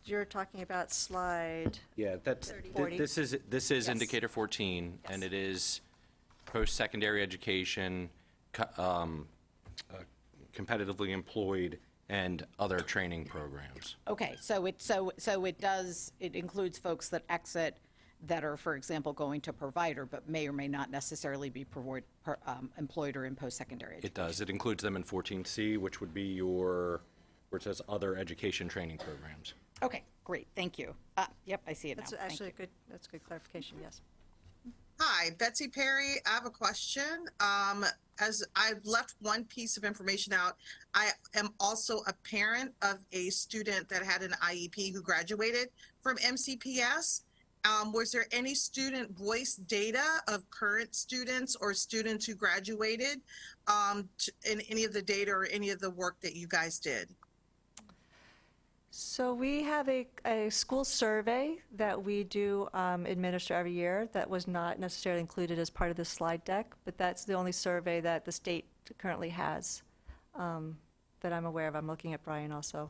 [SPEAKER 15] You're talking about slide.
[SPEAKER 16] Yeah, that's,
[SPEAKER 15] 40.
[SPEAKER 16] this is
[SPEAKER 15] Yes.
[SPEAKER 16] indicator 14, and it is post-secondary education, competitively employed, and other training programs.
[SPEAKER 7] Okay, so it includes folks that exit that are, for example, going to provider, but may or may not necessarily be employed or in post-secondary education.
[SPEAKER 16] It does. It includes them in 14C, which would be your, where it says other education training programs.
[SPEAKER 7] Okay, great, thank you. Yep, I see it now.
[SPEAKER 15] That's
[SPEAKER 7] Thank
[SPEAKER 15] actually
[SPEAKER 7] you.
[SPEAKER 15] that's good clarification, yes.
[SPEAKER 18] Hi, Betsy Perry. I have a question. As I've left one piece of information out, I am also a parent of a student that had an IEP who graduated from MCPS. Was there any student voice data of current students or students who graduated in any of the data or any of the work that you guys did?
[SPEAKER 15] So we have a school survey that we do administer every year that was not necessarily included as part of this slide deck, but that's the only survey that the state currently has that I'm aware of. I'm looking at Brian also.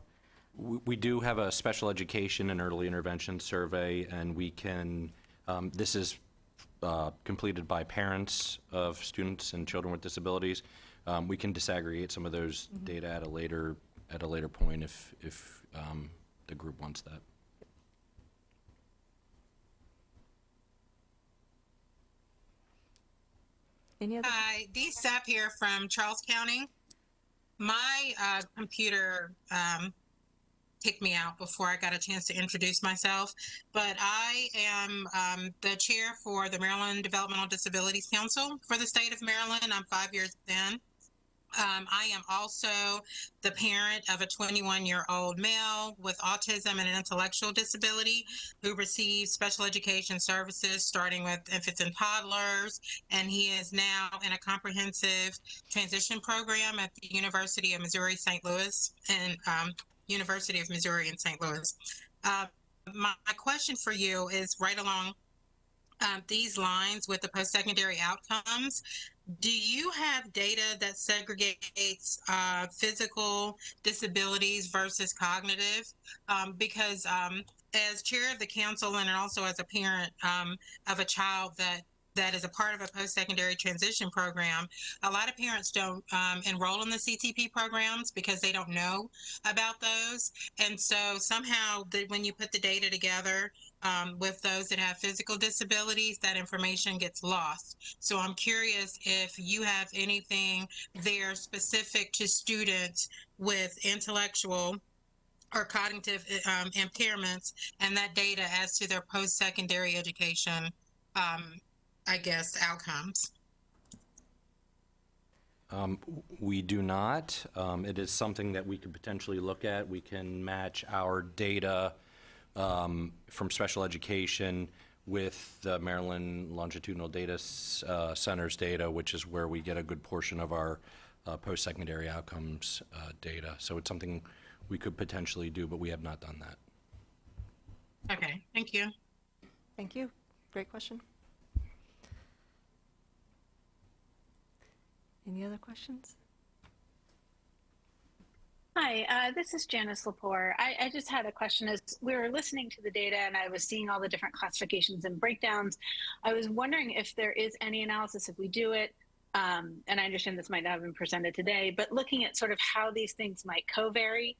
[SPEAKER 16] We do have a special education and early intervention survey, and we can, this is completed by parents of students and children with disabilities. We can disaggregate some of those data at a later point if the group wants that.
[SPEAKER 19] Hi, Dee Sapp here from Charles County. My computer kicked me out before I got a chance to introduce myself, but I am the chair for the Maryland Developmental Disabilities Council for the state of Maryland. I'm 5 years in. I am also the parent of a 21-year-old male with autism and an intellectual disability who receives special education services starting with infants and toddlers, and he is now in a comprehensive transition program at the University of Missouri St. Louis and University of Missouri in St. Louis. My question for you is right along these lines with the post-secondary outcomes. Do you have data that segregates physical disabilities versus cognitive? Because as chair of the council and also as a parent of a child that that is a part of a post-secondary transition program, a lot of parents don't enroll in the CTP programs because they don't know about those. And so somehow when you put the data together with those that have physical disabilities, that information gets lost. So I'm curious if you have anything there specific to students with intellectual or cognitive impairments and that data as to their post-secondary education outcomes.
[SPEAKER 16] We do not. It is something that we could potentially look at. We can match our data from special education with the Maryland Longitudinal Data Center's data, which is where we get a good portion of our post-secondary outcomes data. So it's something we could potentially do, but we have not done that.
[SPEAKER 19] Okay, thank you.
[SPEAKER 15] Thank you. Great question. Any other questions?
[SPEAKER 11] Hi, this is Janice Lepore. I just had a question. As we were listening to the data and I was seeing all the different classifications and breakdowns, I was wondering if there is any analysis, if we do it, and I understand this might not have been presented today, but looking at sort of how these things might co-vary,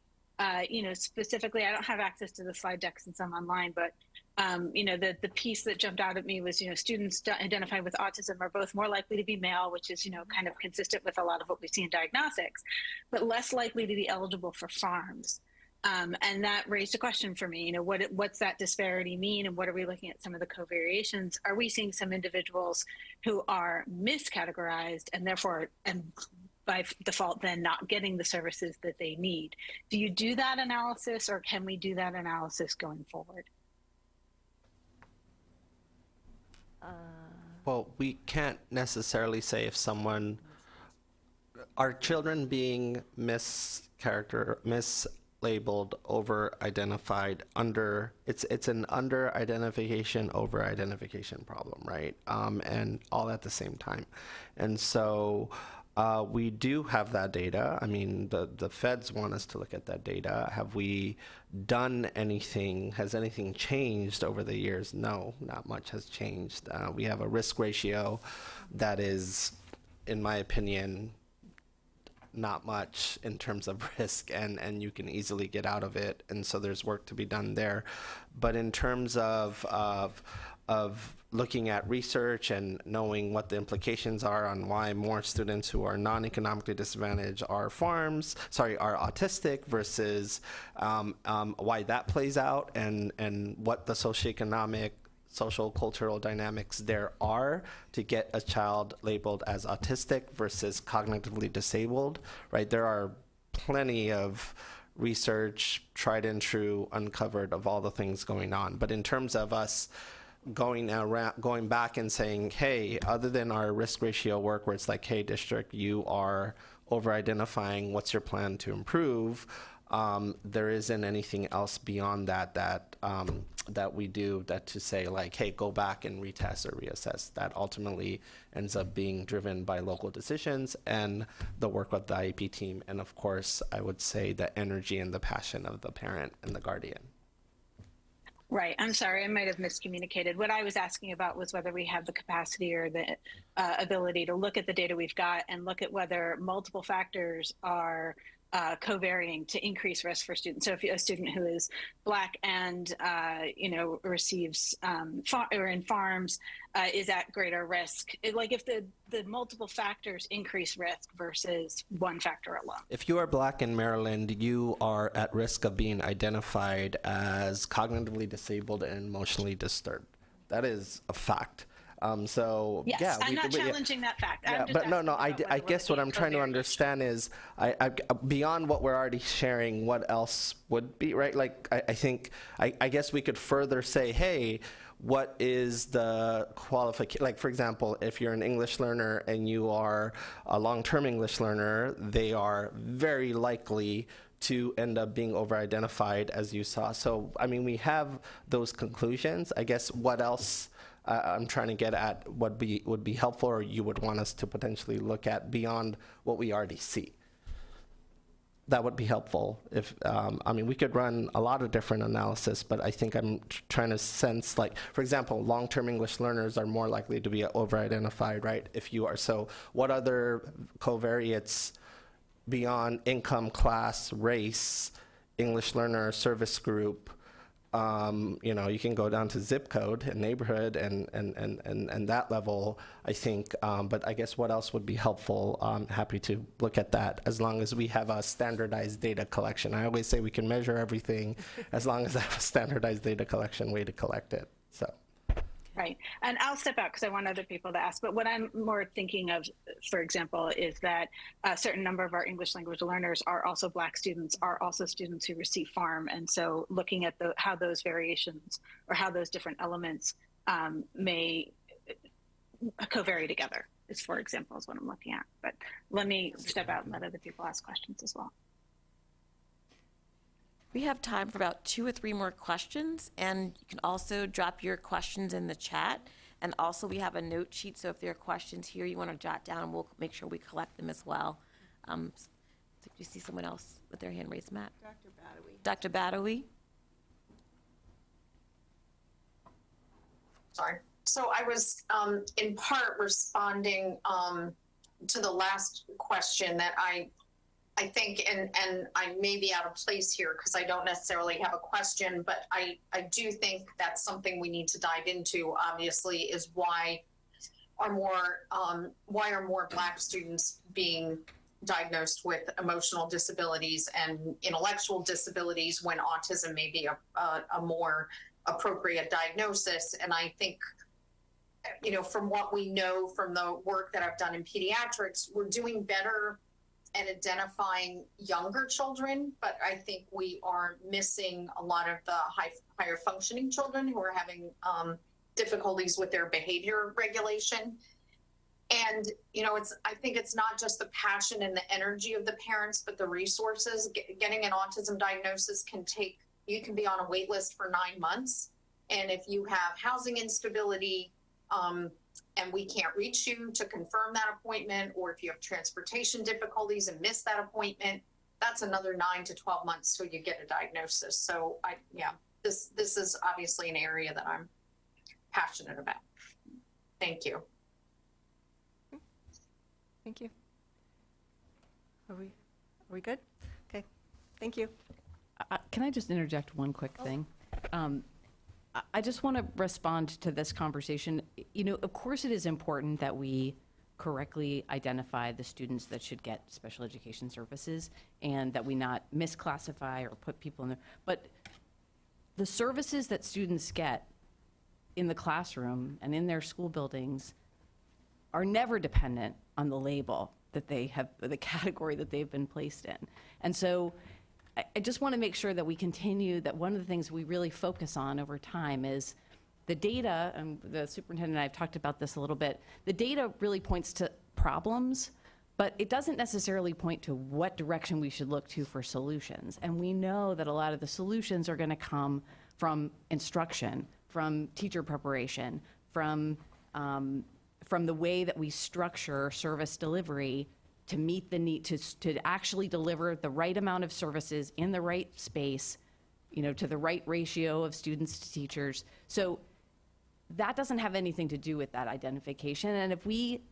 [SPEAKER 11] specifically, I don't have access to the slide deck since I'm online, but the piece that jumped out at me was, students identified with autism are both more likely to be male, which is, kind of consistent with a lot of what we see in diagnostics, but less likely to be eligible for farms. And that raised a question for me, what's that disparity mean? And what are we looking at some of the covariations? Are we seeing some individuals who are miscategorized and therefore, and by default, then not getting the services that they need? Do you do that analysis, or can we do that analysis going forward?
[SPEAKER 20] Well, we can't necessarily say if our children being mislabeled, over-identified, it's an under-identification, over-identification problem, right? And all at the same time. And so we do have that data. I mean, the feds want us to look at that data. Have we done anything? Has anything changed over the years? No, not much has changed. We have a risk ratio that is, in my opinion, not much in terms of risk, and you can easily get out of it. And so there's work to be done there. But in terms of looking at research and knowing what the implications are on why more students who are non-economically disadvantaged are autistic versus why that plays out, and what the socioeconomic, social, cultural dynamics there are to get a child labeled as autistic versus cognitively disabled, right? There are plenty of research, tried and true, uncovered of all the things going on. But in terms of us going back and saying, hey, other than our risk ratio work where it's like, hey, district, you are over-identifying, what's your plan to improve? There isn't anything else beyond that we do that to say like, hey, go back and retest or reassess. That ultimately ends up being driven by local decisions and the work of the IEP team. And of course, I would say the energy and the passion of the parent and the guardian.
[SPEAKER 11] Right. I'm sorry. I might have miscommunicated. What I was asking about was whether we have the capacity or the ability to look at the data we've got and look at whether multiple factors are co-varying to increase risk for students. So if a student who is Black and, receives or in farms is at greater risk, like if the multiple factors increase risk versus one factor alone.
[SPEAKER 20] If you are Black in Maryland, you are at risk of being identified as cognitively disabled and emotionally disturbed. That is a fact. So
[SPEAKER 11] yes,
[SPEAKER 20] yeah,
[SPEAKER 11] I'm not challenging that fact.
[SPEAKER 20] Yeah, but no. I guess what I'm trying to understand is, I beyond what we're already sharing, what else would be right? Like I think I guess we could further say, hey, what is the qualification? Like for example, if you're an English learner and you are a long-term English learner, they are very likely to end up being over-identified, as you saw. So I mean, we have those conclusions. I guess what else? I'm trying to get at would be helpful, or you would want us to potentially look at beyond what we already see. that would be helpful. If I mean, we could run a lot of different analysis, but I think I'm trying to sense, like, for example, long-term English learners are more likely to be over-identified, right? If you are, so what other covariates beyond income, class, race, English learner, service group? You know, you can go down to zip code and neighborhood and that level, I think. But I guess what else would be helpful? I'm happy to look at that as long as we have a standardized data collection. I always say we can measure everything as long as I have a standardized data collection way to collect it. So.
[SPEAKER 11] Right. And I'll step out because I want other people to ask. But what I'm more thinking of, for example, is that a certain number of our English language learners are also Black students, are also students who receive FARM. And so looking at how those variations or how those different elements may co-vary together is, for example, is what I'm looking at. But let me step out and let other people ask questions as well.
[SPEAKER 4] We have time for about 2 or 3 more questions, and you can also drop your questions in the chat. And also we have a note sheet, so if there are questions here you want to jot down, we'll make sure we collect them as well. So if you see someone else with their hand raised, Matt.
[SPEAKER 5] Dr. Badawi.
[SPEAKER 4] Dr. Badawi.
[SPEAKER 6] Sorry. So I was in part responding to the last question that I think, and I may be out of place here because I don't necessarily have a question, but I do think that's something we need to dive into, obviously, is why are more Black students being diagnosed with emotional disabilities and intellectual disabilities when autism may be a more appropriate diagnosis. And I think, you know, from what we know from the work that I've done in pediatrics, we're doing better at identifying younger children, but I think we are missing a lot of the higher functioning children who are having difficulties with their behavior regulation. And, you know, I think it's not just the passion and the energy of the parents, but the resources. Getting an autism diagnosis you can be on a wait list for 9 months. And if you have housing instability, and we can't reach you to confirm that appointment, or if you have transportation difficulties and miss that appointment, that's another 9 to 12 months till you get a diagnosis. So this is obviously an area that I'm passionate about. Thank you.
[SPEAKER 15] Thank you. Are we good? Okay. Thank you.
[SPEAKER 14] Can I just interject one quick thing? I just want to respond to this conversation. You know, of course it is important that we correctly identify the students that should get special education services and that we not misclassify or put people in there. But the services that students get in the classroom and in their school buildings are never dependent on the label that they have, the category that they've been placed in. And so I just want to make sure that we continue, that one of the things we really focus on over time is the data, and the superintendent and I have talked about this a little bit, the data really points to problems, but it doesn't necessarily point to what direction we should look to for solutions. And we know that a lot of the solutions are going to come from instruction, from teacher preparation, from the way that we structure service delivery to meet the need to actually deliver the right amount of services in the right space, you know, to the right ratio of students to teachers. So that doesn't have anything to do with that identification. And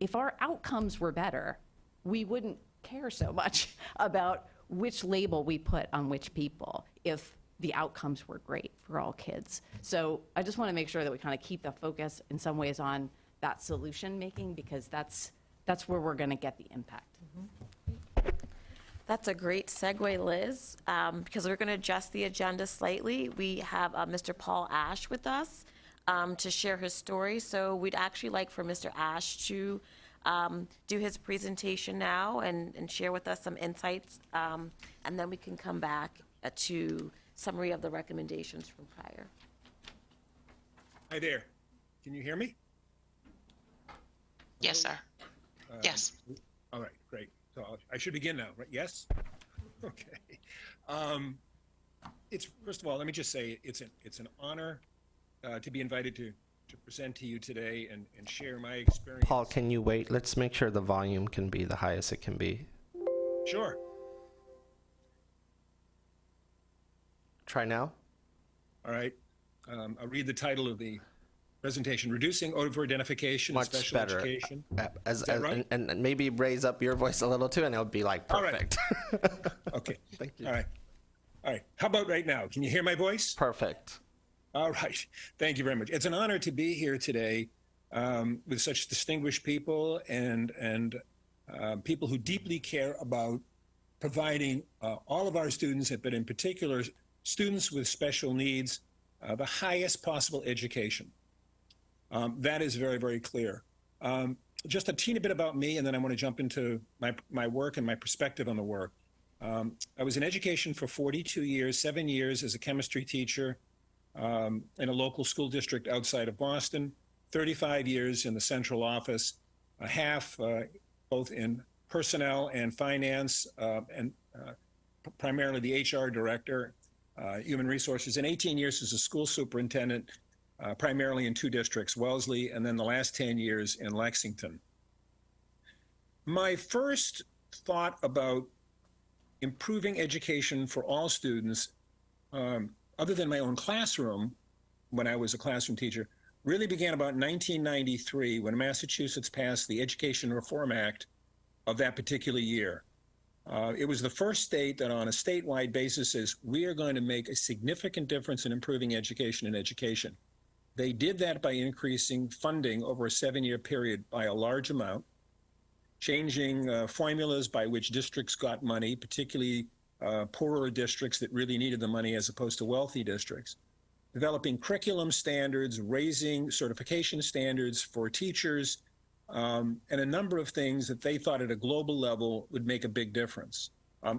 [SPEAKER 14] if our outcomes were better, we wouldn't care so much about which label we put on which people if the outcomes were great for all kids. So I just want to make sure that we kind of keep the focus in some ways on that solution making, because that's where we're going to get the impact.
[SPEAKER 4] That's a great segue, Liz, because we're going to adjust the agenda slightly. We have Mr. Paul Ash with us to share his story. So we'd actually like for Mr. Ash to do his presentation now and share with us some insights, and then we can come back to summary of the recommendations from prior.
[SPEAKER 21] Hi there. Can you hear me?
[SPEAKER 22] Yes, sir. Yes.
[SPEAKER 21] All right, great. So I should begin now, right? Yes? Okay. It's, first of all, let me just say it's an honor to be invited to present to you today and share my experience.
[SPEAKER 20] Paul, can you wait? Let's make sure the volume can be the highest it can be.
[SPEAKER 21] Sure.
[SPEAKER 20] try now.
[SPEAKER 21] All right. I'll read the title of the presentation, Reducing Over-Identification in
[SPEAKER 20] Much
[SPEAKER 21] Special
[SPEAKER 20] better.
[SPEAKER 21] Education.
[SPEAKER 20] As,
[SPEAKER 21] Is that right?
[SPEAKER 20] and maybe raise up your voice a little too, and it'll be like
[SPEAKER 21] All right.
[SPEAKER 20] perfect.
[SPEAKER 21] Okay.
[SPEAKER 20] Thank you.
[SPEAKER 21] All right. All right. How about right now? Can you hear my voice?
[SPEAKER 20] Perfect.
[SPEAKER 21] All right. Thank you very much. It's an honor to be here today with such distinguished people and people who deeply care about providing all of our students, but in particular students with special needs, the highest possible education. That is very, very clear. Just a teeny bit about me, and then I want to jump into my work and my perspective on the work. I was in education for 42 years, 7 years as a chemistry teacher in a local school district outside of Boston, 35 years in the central office, half both in personnel and finance, and primarily the HR director, human resources, and 18 years as a school superintendent, primarily in 2 districts, Wellesley, and then the last 10 years in Lexington. My first thought about improving education for all students, other than my own classroom, when I was a classroom teacher, really began about 1993 when Massachusetts passed the Education Reform Act of that particular year. It was the first state that on a statewide basis says, we are going to make a significant difference in improving education and education. They did that by increasing funding over a 7-year period by a large amount, changing formulas by which districts got money, particularly poorer districts that really needed the money as opposed to wealthy districts, developing curriculum standards, raising certification standards for teachers, and a number of things that they thought at a global level would make a big difference,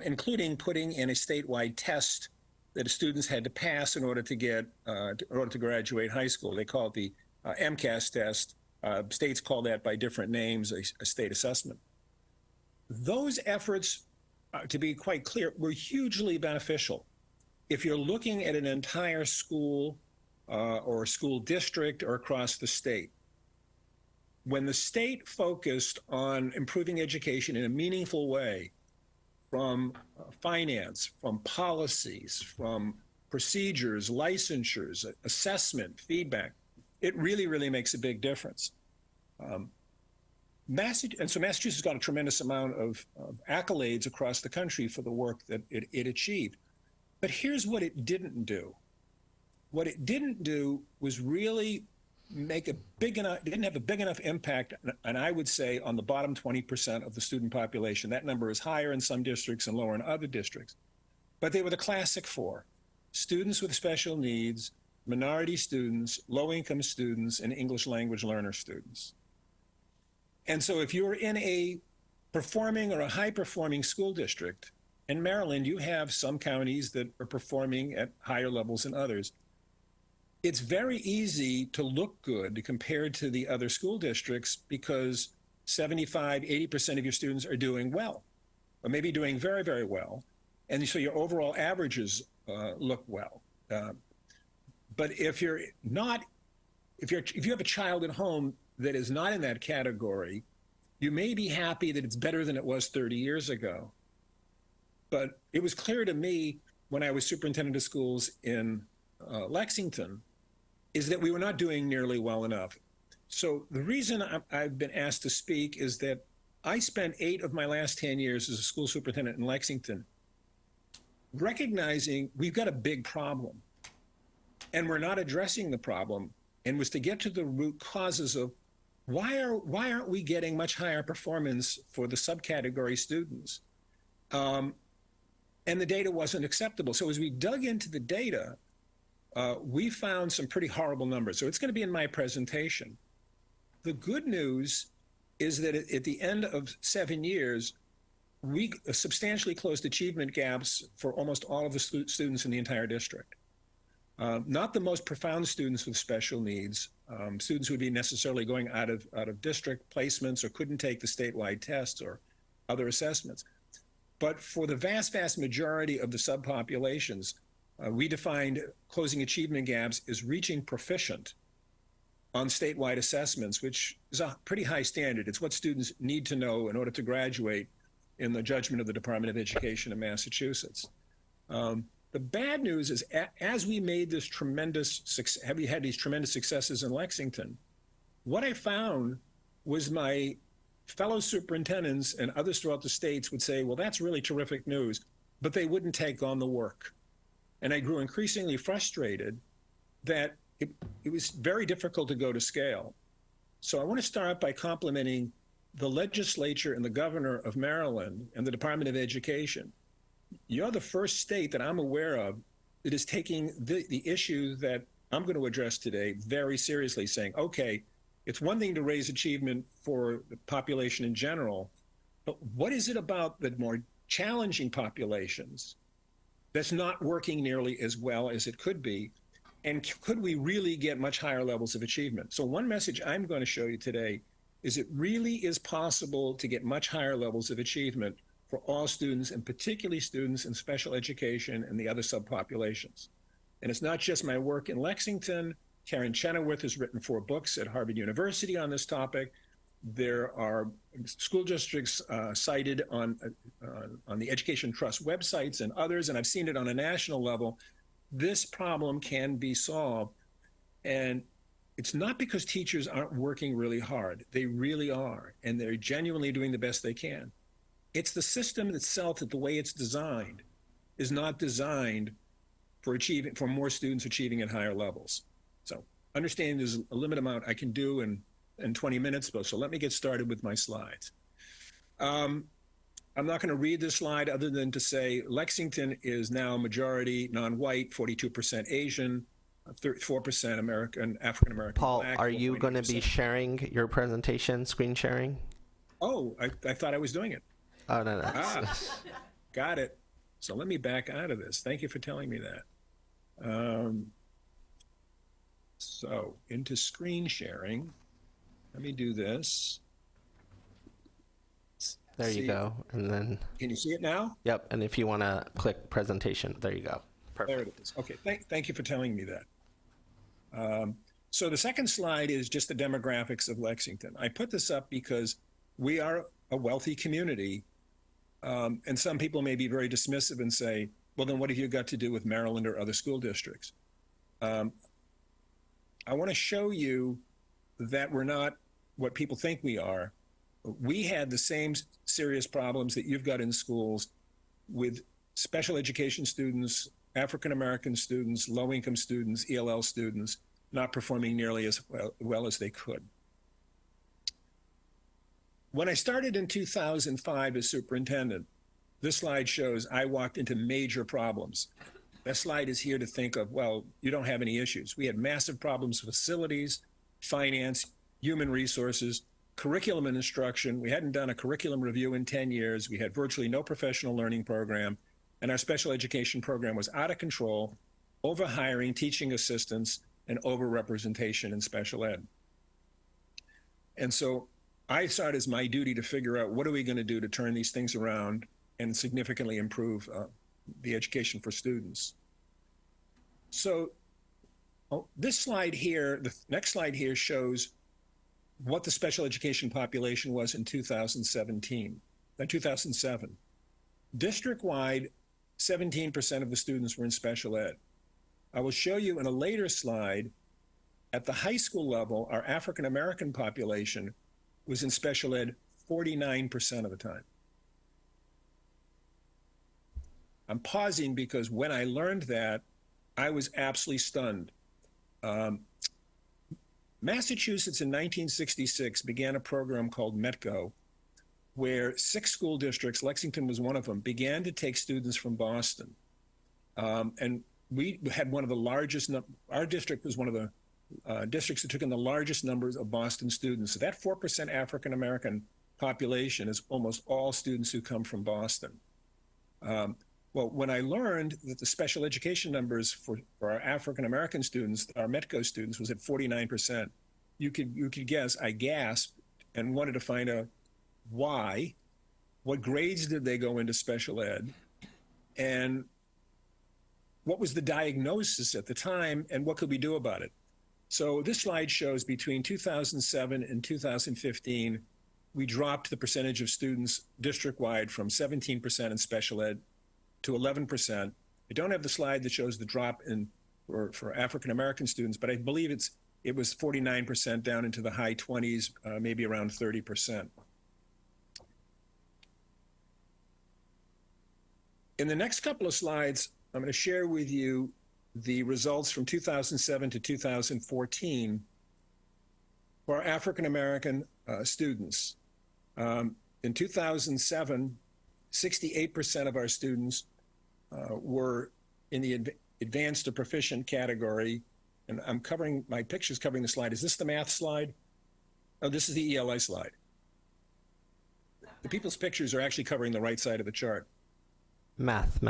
[SPEAKER 21] including putting in a statewide test that students had to pass in order to get, in order to graduate high school. They call it the MCAS test. States call that by different names, a state assessment. Those efforts, to be quite clear, were hugely beneficial. If you're looking at an entire school or school district or across the state, when the state focused on improving education in a meaningful way, from finance, from policies, from procedures, licensures, assessment, feedback, it really, really makes a big difference. And so Massachusetts got a tremendous amount of accolades across the country for the work that it achieved. But here's what it didn't do. What it didn't do was really make a big enough, didn't have a big enough impact, and I would say on the bottom 20% of the student population. That number is higher in some districts and lower in other districts. But they were the classic 4: students with special needs, minority students, low-income students, and English language learner students. And so if you're in a performing or a high-performing school district, in Maryland, you have some counties that are performing at higher levels than others. It's very easy to look good compared to the other school districts because 75, 80% of your students are doing well, or maybe doing very, very well. And so your overall averages look well. But if you're not, if you have a child at home that is not in that category, you may be happy that it's better than it was 30 years ago. But it was clear to me when I was superintendent of schools in Lexington is that we were not doing nearly well enough. So the reason I've been asked to speak is that I spent 8 of my last 10 years as a school superintendent in Lexington recognizing we've got a big problem and we're not addressing the problem, and was to get to the root causes of why aren't we getting much higher performance for the subcategory students? And the data wasn't acceptable. So as we dug into the data, we found some pretty horrible numbers. So it's going to be in my presentation. The good news is that at the end of 7 years, we substantially closed achievement gaps for almost all of the students in the entire district. Not the most profound students with special needs, students who would be necessarily going out of district placements or couldn't take the statewide tests or other assessments. But for the vast, vast majority of the subpopulations, we defined closing achievement gaps as reaching proficient on statewide assessments, which is a pretty high standard. It's what students need to know in order to graduate in the judgment of the Department of Education in Massachusetts. The bad news is, as we made this we had these tremendous successes in Lexington, what I found was my fellow superintendents and others throughout the states would say, well, that's really terrific news, but they wouldn't take on the work. And I grew increasingly frustrated that it was very difficult to go to scale. So I want to start by complimenting the legislature and the governor of Maryland and the Department of Education. You're the first state that I'm aware of that is taking the issue that I'm going to address today very seriously, saying, okay, it's one thing to raise achievement for the population in general, but what is it about the more challenging populations that's not working nearly as well as it could be? And could we really get much higher levels of achievement? So one message I'm going to show you today is it really is possible to get much higher levels of achievement for all students, and particularly students in special education and the other subpopulations. And it's not just my work in Lexington. Karen Chenoweth has written 4 books at Harvard University on this topic. There are school districts cited on the Education Trust websites and others, and I've seen it on a national level. This problem can be solved. And it's not because teachers aren't working really hard. They really are, and they're genuinely doing the best they can. It's the system itself, that the way it's designed is not designed for more students achieving at higher levels. So understanding there's a limited amount I can do in 20 minutes, so let me get started with my slides. I'm not going to read this slide other than to say Lexington is now majority non-white, 42% Asian, 4% American, African-American.
[SPEAKER 20] Paul,
[SPEAKER 21] Black,
[SPEAKER 20] are you going to be sharing your presentation, screen sharing?
[SPEAKER 21] Oh, I thought I was doing it.
[SPEAKER 20] Oh, no.
[SPEAKER 21] Got it. So let me back out of this. Thank you for telling me that. So into screen sharing. Let me do this.
[SPEAKER 20] There you go. And then.
[SPEAKER 21] Can you see it now?
[SPEAKER 20] Yep. And if you want to click presentation, there you go. Perfect.
[SPEAKER 21] There it is. Okay. Thank you for telling me that. So the second slide is just the demographics of Lexington. I put this up because we are a wealthy community. And some people may be very dismissive and say, well, then what have you got to do with Maryland or other school districts? I want to show you that we're not what people think we are. We had the same serious problems that you've got in schools with special education students, African-American students, low-income students, ELL students, not performing nearly as well as they could. When I started in 2005 as superintendent, this slide shows I walked into major problems. That slide is here to think of, well, you don't have any issues. We had massive problems with facilities, finance, human resources, curriculum and instruction. We hadn't done a curriculum review in 10 years. We had virtually no professional learning program, and our special education program was out of control, over-hiring teaching assistants, and over-representation in special ed. And so I saw it as my duty to figure out what are we going to do to turn these things around and significantly improve the education for students. So this slide here, the next slide here shows what the special education population was in 2007. District-wide, 17% of the students were in special ed. I will show you in a later slide, at the high school level, our African-American population was in special ed 49% of the time. I'm pausing because when I learned that, I was absolutely stunned. Massachusetts in 1966 began a program called METCO, where 6 school districts, Lexington was one of them, began to take students from Boston. And we had one of the largest, our district was one of the districts that took in the largest numbers of Boston students. So that 4% African-American population is almost all students who come from Boston. Well, when I learned that the special education numbers for our African-American students, our METCO students, was at 49%, you could guess, I gasped and wanted to find out why, what grades did they go into special ed, and what was the diagnosis at the time, and what could we do about it? So this slide shows between 2007 and 2015, we dropped the percentage of students district-wide from 17% in special ed to 11%. I don't have the slide that shows the drop in for African American students, but I believe it was 49% down into the high 20s, maybe around 30%. In the next couple of slides, I'm going to share with you the results from 2007 to 2014 for African American students. In 2007, 68% of our students were in the advanced or proficient category. And my picture's covering the slide. Is this the math slide? Oh, this is the ELI slide. The people's pictures are actually covering the right side of the chart.
[SPEAKER 20] Math.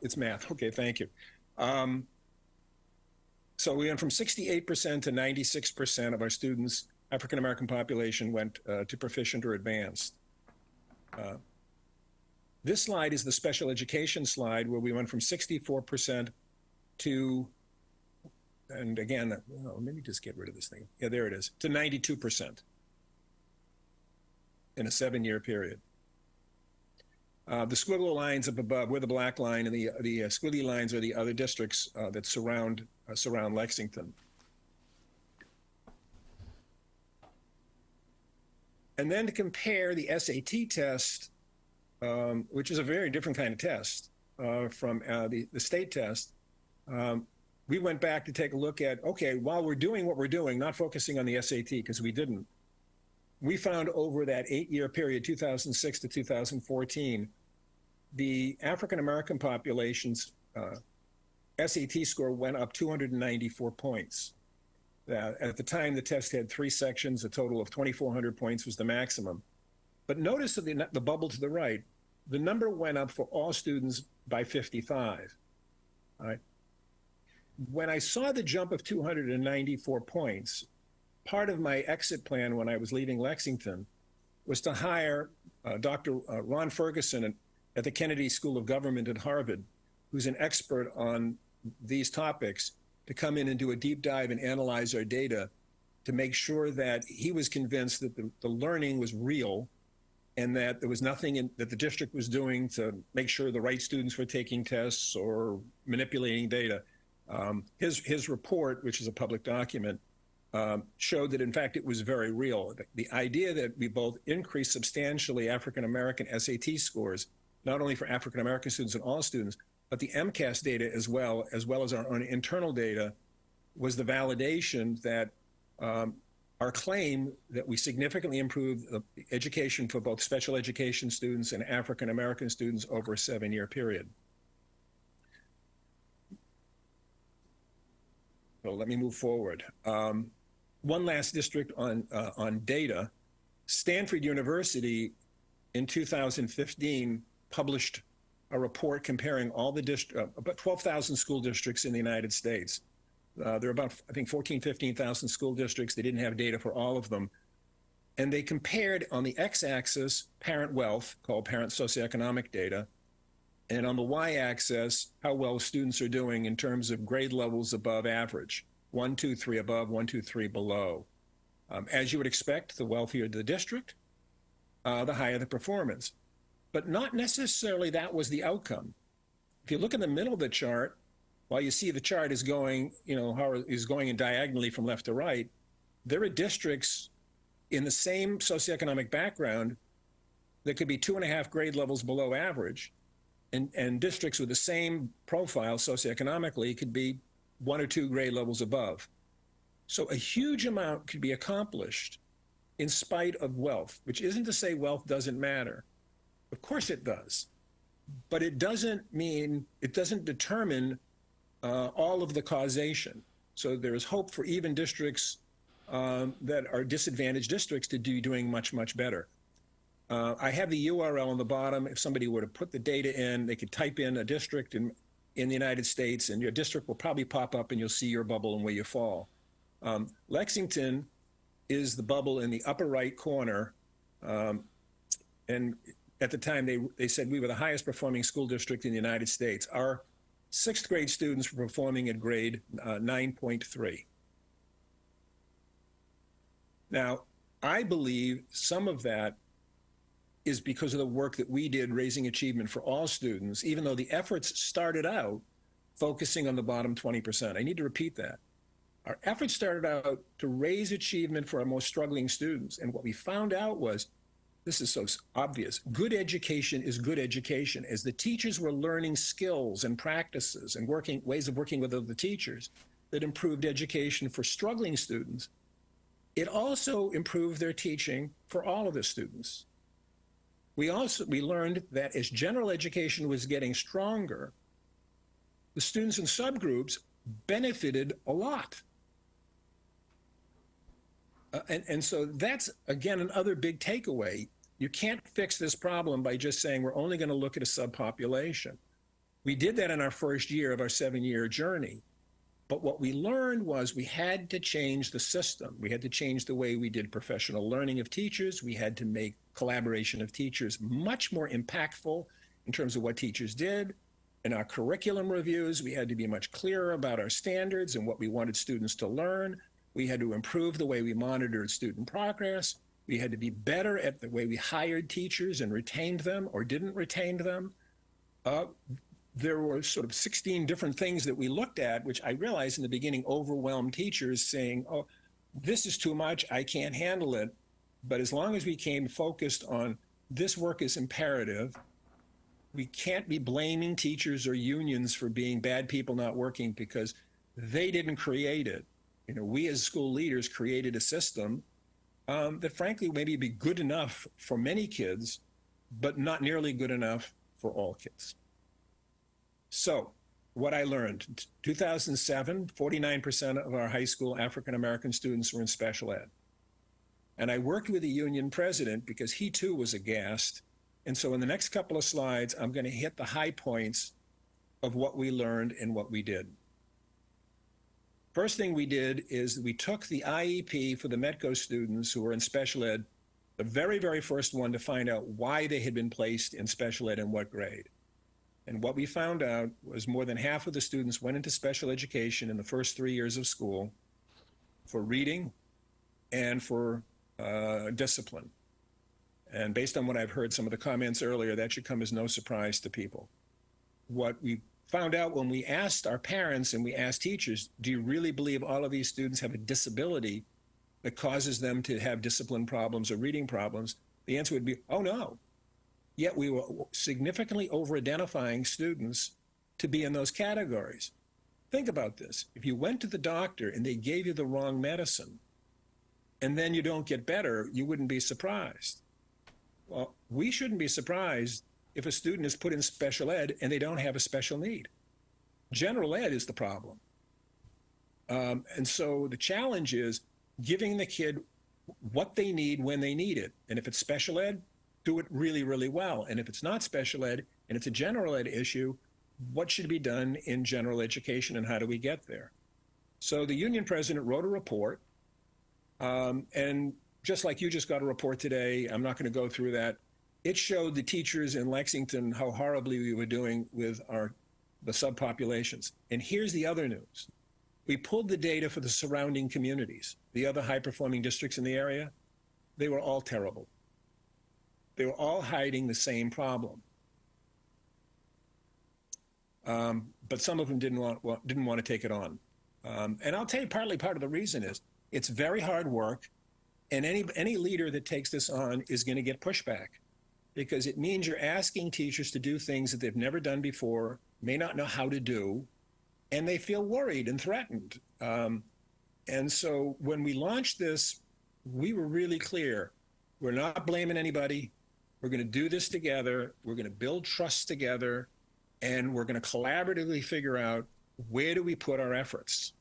[SPEAKER 21] It's math. Okay, thank you. So we went from 68% to 96% of our students, African American population, went to proficient or advanced. This slide is the special education slide, where we went from 64% to, and again, let me just get rid of this thing. Yeah, there it is, to 92% in a 7-year period. The squiggle lines up above, we're the black line, and the squiggly lines are the other districts that surround Lexington. And then to compare the SAT test, which is a very different kind of test from the state test, we went back to take a look at, okay, while we're doing what we're doing, not focusing on the SAT, because we didn't, we found over that 8-year period, 2006 to 2014, the African American population's SAT score went up 294 points. At the time, the test had 3 sections. A total of 2,400 points was the maximum. But notice that the bubble to the right, the number went up for all students by 55. All right. When I saw the jump of 294 points, part of my exit plan when I was leaving Lexington was to hire Dr. Ron Ferguson at the Kennedy School of Government at Harvard, who's an expert on these topics, to come in and do a deep dive and analyze our data to make sure that he was convinced that the learning was real and that there was nothing that the district was doing to make sure the right students were taking tests or manipulating data. His report, which is a public document, showed that, in fact, it was very real. The idea that we both increased substantially African American SAT scores, not only for African American students and all students, but the MCAS data as well as our own internal data, was the validation that our claim that we significantly improved education for both special education students and African American students over a 7-year period. So let me move forward. One last district on data. Stanford University in 2015 published a report comparing all the about 12,000 school districts in the United States. There are about, I think, 15,000 school districts. They didn't have data for all of them. And they compared on the x-axis parent wealth, called parent socioeconomic data, and on the y-axis how well students are doing in terms of grade levels above average, 1, 2, 3 above, 1, 2, 3 below. As you would expect, the wealthier the district, the higher the performance. But not necessarily that was the outcome. If you look in the middle of the chart, while you see the chart is going, is going diagonally from left to right, there are districts in the same socioeconomic background that could be 2.5 grade levels below average, and districts with the same profile socioeconomically could be 1 or 2 grade levels above. So a huge amount could be accomplished in spite of wealth, which isn't to say wealth doesn't matter. Of course it does, but it doesn't determine all of the causation. So there is hope for even districts that are disadvantaged districts to be doing much, much better. I have the URL on the bottom. If somebody were to put the data in, they could type in a district in the United States, and your district will probably pop up and you'll see your bubble and where you fall. Lexington is the bubble in the upper right corner. And at the time, they said we were the highest performing school district in the United States. Our 6th grade students were performing at grade 9.3. Now, I believe some of that is because of the work that we did raising achievement for all students, even though the efforts started out focusing on the bottom 20%. I need to repeat that. Our efforts started out to raise achievement for our most struggling students. And what we found out was, this is so obvious, good education is good education. As the teachers were learning skills and practices and ways of working with other teachers that improved education for struggling students, it also improved their teaching for all of the students. We learned that as general education was getting stronger, the students in subgroups benefited a lot. And so that's, again, another big takeaway. You can't fix this problem by just saying we're only going to look at a subpopulation. We did that in our first year of our 7-year journey. But what we learned was we had to change the system. We had to change the way we did professional learning of teachers. We had to make collaboration of teachers much more impactful in terms of what teachers did. In our curriculum reviews, we had to be much clearer about our standards and what we wanted students to learn. We had to improve the way we monitored student progress. We had to be better at the way we hired teachers and retained them or didn't retain them. There were sort of 16 different things that we looked at, which I realized in the beginning overwhelmed teachers, saying, oh, this is too much, I can't handle it. But as long as we came focused on this work is imperative, we can't be blaming teachers or unions for being bad people not working because they didn't create it. You know, we as school leaders created a system that frankly maybe be good enough for many kids, but not nearly good enough for all kids. So what I learned, 2007, 49% of our high school African-American students were in special ed. And I worked with the union president because he too was aghast. And so in the next couple of slides, I'm going to hit the high points of what we learned and what we did. First thing we did is we took the IEP for the METCO students who were in special ed, the very, very first one, to find out why they had been placed in special ed and what grade. And what we found out was more than half of the students went into special education in the first 3 years of school for reading and for discipline. And based on what I've heard some of the comments earlier, that should come as no surprise to people. What we found out when we asked our parents and we asked teachers, do you really believe all of these students have a disability that causes them to have discipline problems or reading problems? The answer would be, oh no. Yet we were significantly over-identifying students to be in those categories. Think about this. If you went to the doctor and they gave you the wrong medicine, and then you don't get better, you wouldn't be surprised. Well, we shouldn't be surprised if a student is put in special ed and they don't have a special need. General ed is the problem. And so the challenge is giving the kid what they need when they need it. And if it's special ed, do it really, really well. And if it's not special ed and it's a general ed issue, what should be done in general education and how do we get there? So the union president wrote a report, and just like you just got a report today, I'm not going to go through that. It showed the teachers in Lexington how horribly we were doing with the subpopulations. And here's the other news. We pulled the data for the surrounding communities, the other high-performing districts in the area. They were all terrible. They were all hiding the same problem. But some of them didn't want to take it on. And I'll tell you, partly part of the reason is it's very hard work, and any leader that takes this on is going to get pushback, because it means you're asking teachers to do things that they've never done before, may not know how to do, and they feel worried and threatened. And so when we launched this, we were really clear. We're not blaming anybody. We're going to do this together. We're going to build trust together, and we're going to collaboratively figure out where do we put our efforts.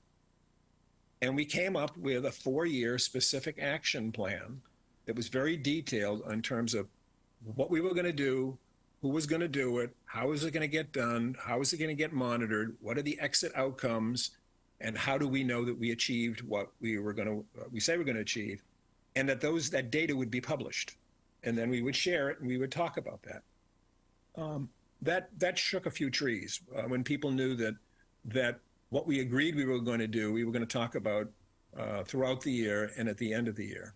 [SPEAKER 21] And we came up with a 4-year specific action plan that was very detailed in terms of what we were going to do, who was going to do it, how was it going to get done, how is it going to get monitored, what are the exit outcomes, and how do we know that we achieved what we say we're going to achieve, and that that data would be published. And then we would share it and we would talk about that. That shook a few trees when people knew that what we agreed we were going to do, we were going to talk about throughout the year and at the end of the year.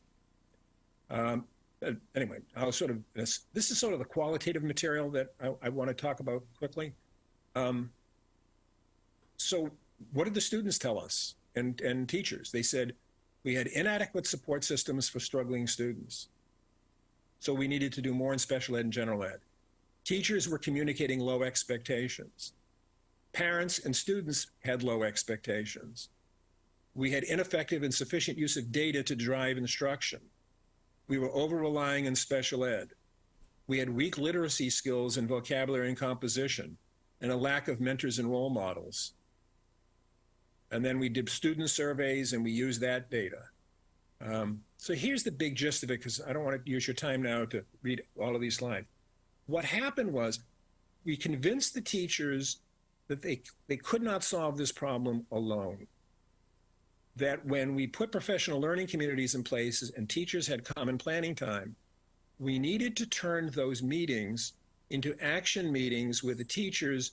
[SPEAKER 21] anyway, I'll sort of, this is sort of the qualitative material that I want to talk about quickly. So what did the students tell us and teachers? They said, we had inadequate support systems for struggling students. So we needed to do more in special ed and general ed. Teachers were communicating low expectations. Parents and students had low expectations. We had ineffective and sufficient use of data to drive instruction. We were over-relying on special ed. We had weak literacy skills in vocabulary and composition, and a lack of mentors and role models. And then we did student surveys, and we used that data. So here's the big gist of it, because I don't want to use your time now to read all of these slides. What happened was we convinced the teachers that they could not solve this problem alone. That when we put professional learning communities in place and teachers had common planning time, we needed to turn those meetings into action meetings where the teachers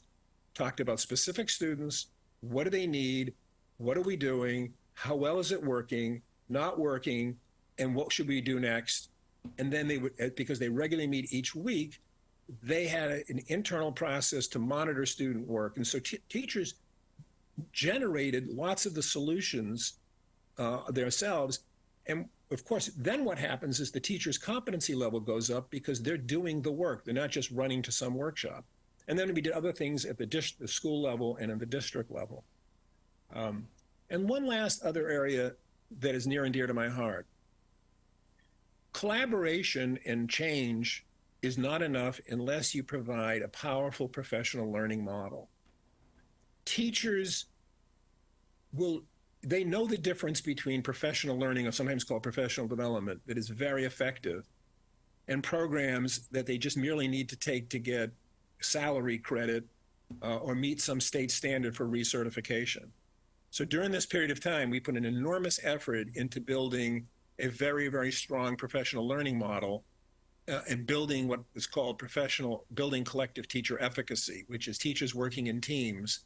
[SPEAKER 21] talked about specific students, what do they need, what are we doing, how well is it working, not working, and what should we do next? And then they would, because they regularly meet each week, they had an internal process to monitor student work. And so teachers generated lots of the solutions themselves. And of course, then what happens is the teacher's competency level goes up because they're doing the work. They're not just running to some workshop. And then we did other things at the school level and at the district level. And one last other area that is near and dear to my heart. Collaboration and change is not enough unless you provide a powerful professional learning model. Teachers they know the difference between professional learning, or sometimes called professional development, that is very effective, and programs that they just merely need to take to get salary credit or meet some state standard for recertification. So during this period of time, we put an enormous effort into building a very, very strong professional learning model and building what is called building collective teacher efficacy, which is teachers working in teams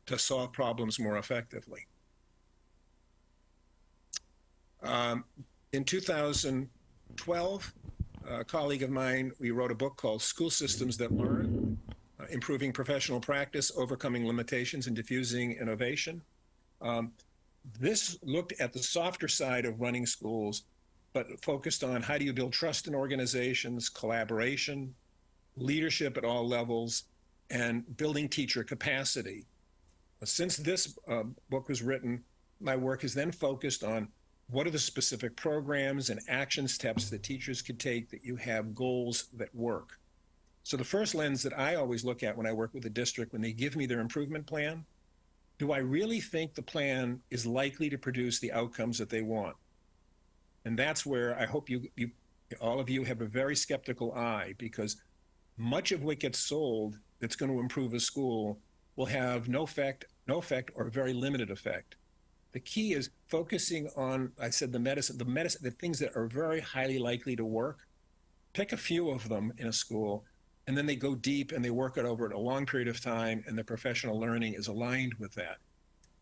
[SPEAKER 21] to solve problems more effectively. In 2012, a colleague of mine, we wrote a book called School Systems That Learn, Improving Professional Practice, Overcoming Limitations, and Diffusing Innovation. This looked at the softer side of running schools, but focused on how do you build trust in organizations, collaboration, leadership at all levels, and building teacher capacity. Since this book was written, my work has then focused on what are the specific programs and action steps that teachers could take that you have goals that work. So the first lens that I always look at when I work with a district, when they give me their improvement plan, do I really think the plan is likely to produce the outcomes that they want? And that's where I hope all of you have a very skeptical eye, because much of what gets sold that's going to improve a school will have no effect or very limited effect. The key is focusing on, I said, the things that are very highly likely to work. Pick a few of them in a school, and then they go deep and they work it over a long period of time, and the professional learning is aligned with that.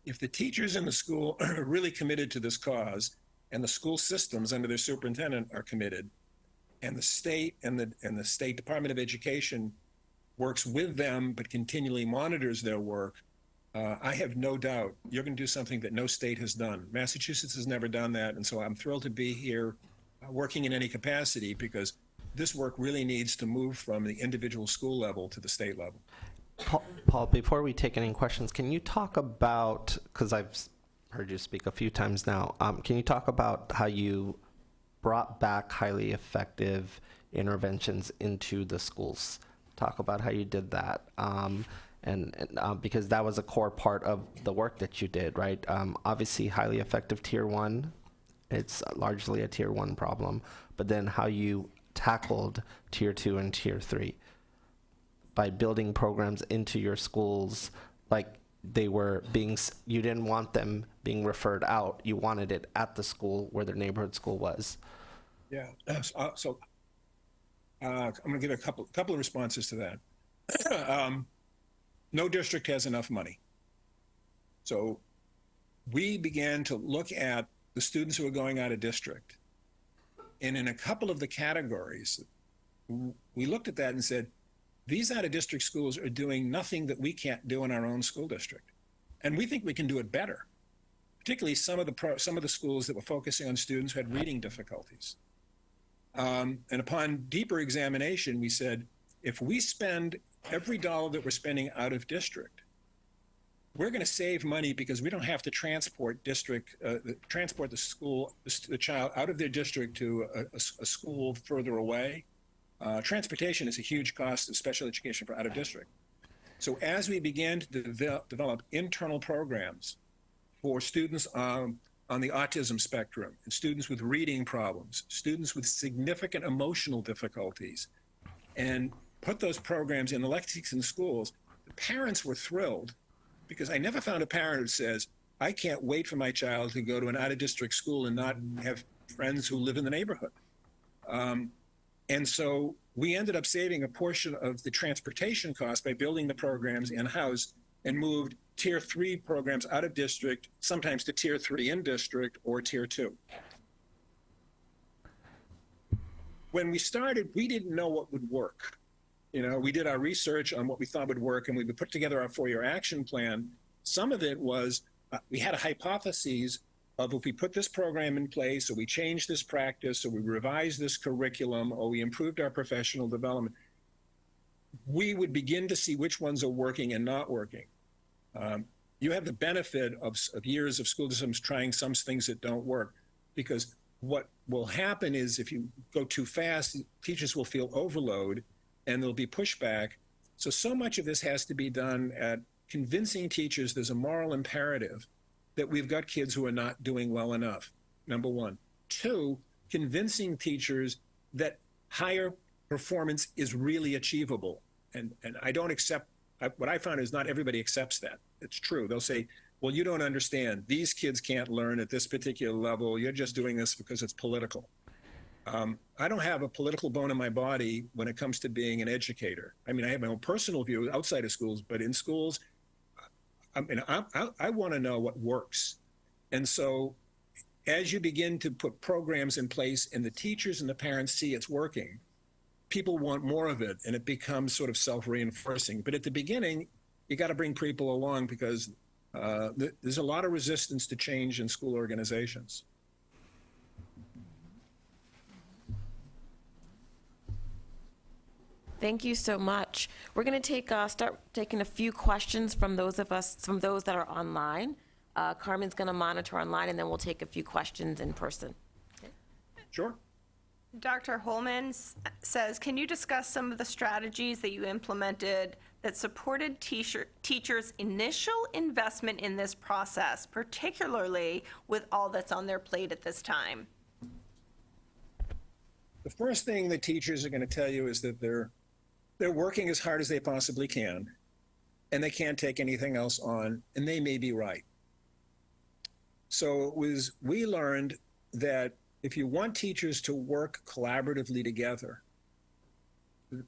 [SPEAKER 21] If the teachers in the school are really committed to this cause, and the school systems under their superintendent are committed, and the state and the State Department of Education works with them but continually monitors their work, I have no doubt you're going to do something that no state has done. Massachusetts has never done that, and so I'm thrilled to be here working in any capacity, because this work really needs to move from the individual school level to the state level.
[SPEAKER 20] Paul, before we take any questions, can you talk about, because I've heard you speak a few times now, can you talk about how you brought back highly effective interventions into the schools? Talk about how you did that. Because that was a core part of the work that you did, right? Obviously, highly effective tier 1, it's largely a tier 1 problem, but then how you tackled tier 2 and tier 3 by building programs into your schools, like they were you didn't want them being referred out, you wanted it at the school where their neighborhood school was.
[SPEAKER 21] Yeah, so I'm going to give a couple of responses to that. No district has enough money. So we began to look at the students who are going out of district And in a couple of the categories, we looked at that and said, these out-of-district schools are doing nothing that we can't do in our own school district. And we think we can do it better, particularly some of the schools that were focusing on students who had reading difficulties. And upon deeper examination, we said, if we spend every dollar that we're spending out of district, we're going to save money because we don't have to transport the child out of their district to a school further away. Transportation is a huge cost of special education for out of district. So as we began to develop internal programs for students on the autism spectrum, and students with reading problems, students with significant emotional difficulties, and put those programs in the Lexington schools, the parents were thrilled, because I never found a parent who says, I can't wait for my child to go to an out-of-district school and not have friends who live in the neighborhood. And so we ended up saving a portion of the transportation cost by building the programs in-house and moved Tier 3 programs out of district, sometimes to Tier 3 in district or Tier 2. When we started, we didn't know what would work. You know, we did our research on what we thought would work, and we would put together our 4-year action plan. Some of it was, we had a hypothesis of if we put this program in place, or we changed this practice, or we revised this curriculum, or we improved our professional development, we would begin to see which ones are working and not working. You have the benefit of years of school systems trying some things that don't work, because what will happen is if you go too fast, teachers will feel overload and there'll be pushback. So much of this has to be done at convincing teachers there's a moral imperative that we've got kids who are not doing well enough, number one. 2, convincing teachers that higher performance is really achievable. And I don't accept, what I found is not everybody accepts that. It's true. They'll say, well, you don't understand. These kids can't learn at this particular level. You're just doing this because it's political. I don't have a political bone in my body when it comes to being an educator. I mean, I have my own personal view outside of schools, but in schools, I want to know what works. And so as you begin to put programs in place and the teachers and the parents see it's working, people want more of it, and it becomes sort of self-reinforcing. But at the beginning, you got to bring people along, because there's a lot of resistance to change in school organizations.
[SPEAKER 4] Thank you so much. We're going to start taking a few questions from those that are online. Carmen's going to monitor online, and then we'll take a few questions in person. Okay.
[SPEAKER 21] Sure.
[SPEAKER 5] Dr. Holman says, can you discuss some of the strategies that you implemented that supported teachers' initial investment in this process, particularly with all that's on their plate at this time?
[SPEAKER 21] The first thing that teachers are going to tell you is that they're working as hard as they possibly can, and they can't take anything else on, and they may be right. So we learned that if you want teachers to work collaboratively together,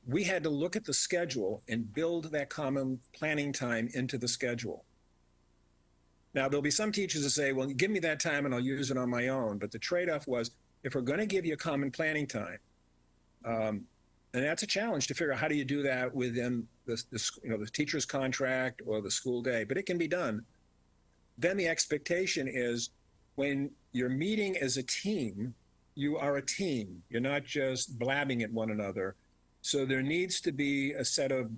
[SPEAKER 21] we had to look at the schedule and build that common planning time into the schedule. Now, there'll be some teachers that say, well, give me that time and I'll use it on my own. But the trade-off was, if we're going to give you a common planning time, and that's a challenge to figure out how do you do that within the teacher's contract or the school day, but it can be done. Then the expectation is, when you're meeting as a team, you are a team. You're not just blabbing at one another. So there needs to be a set of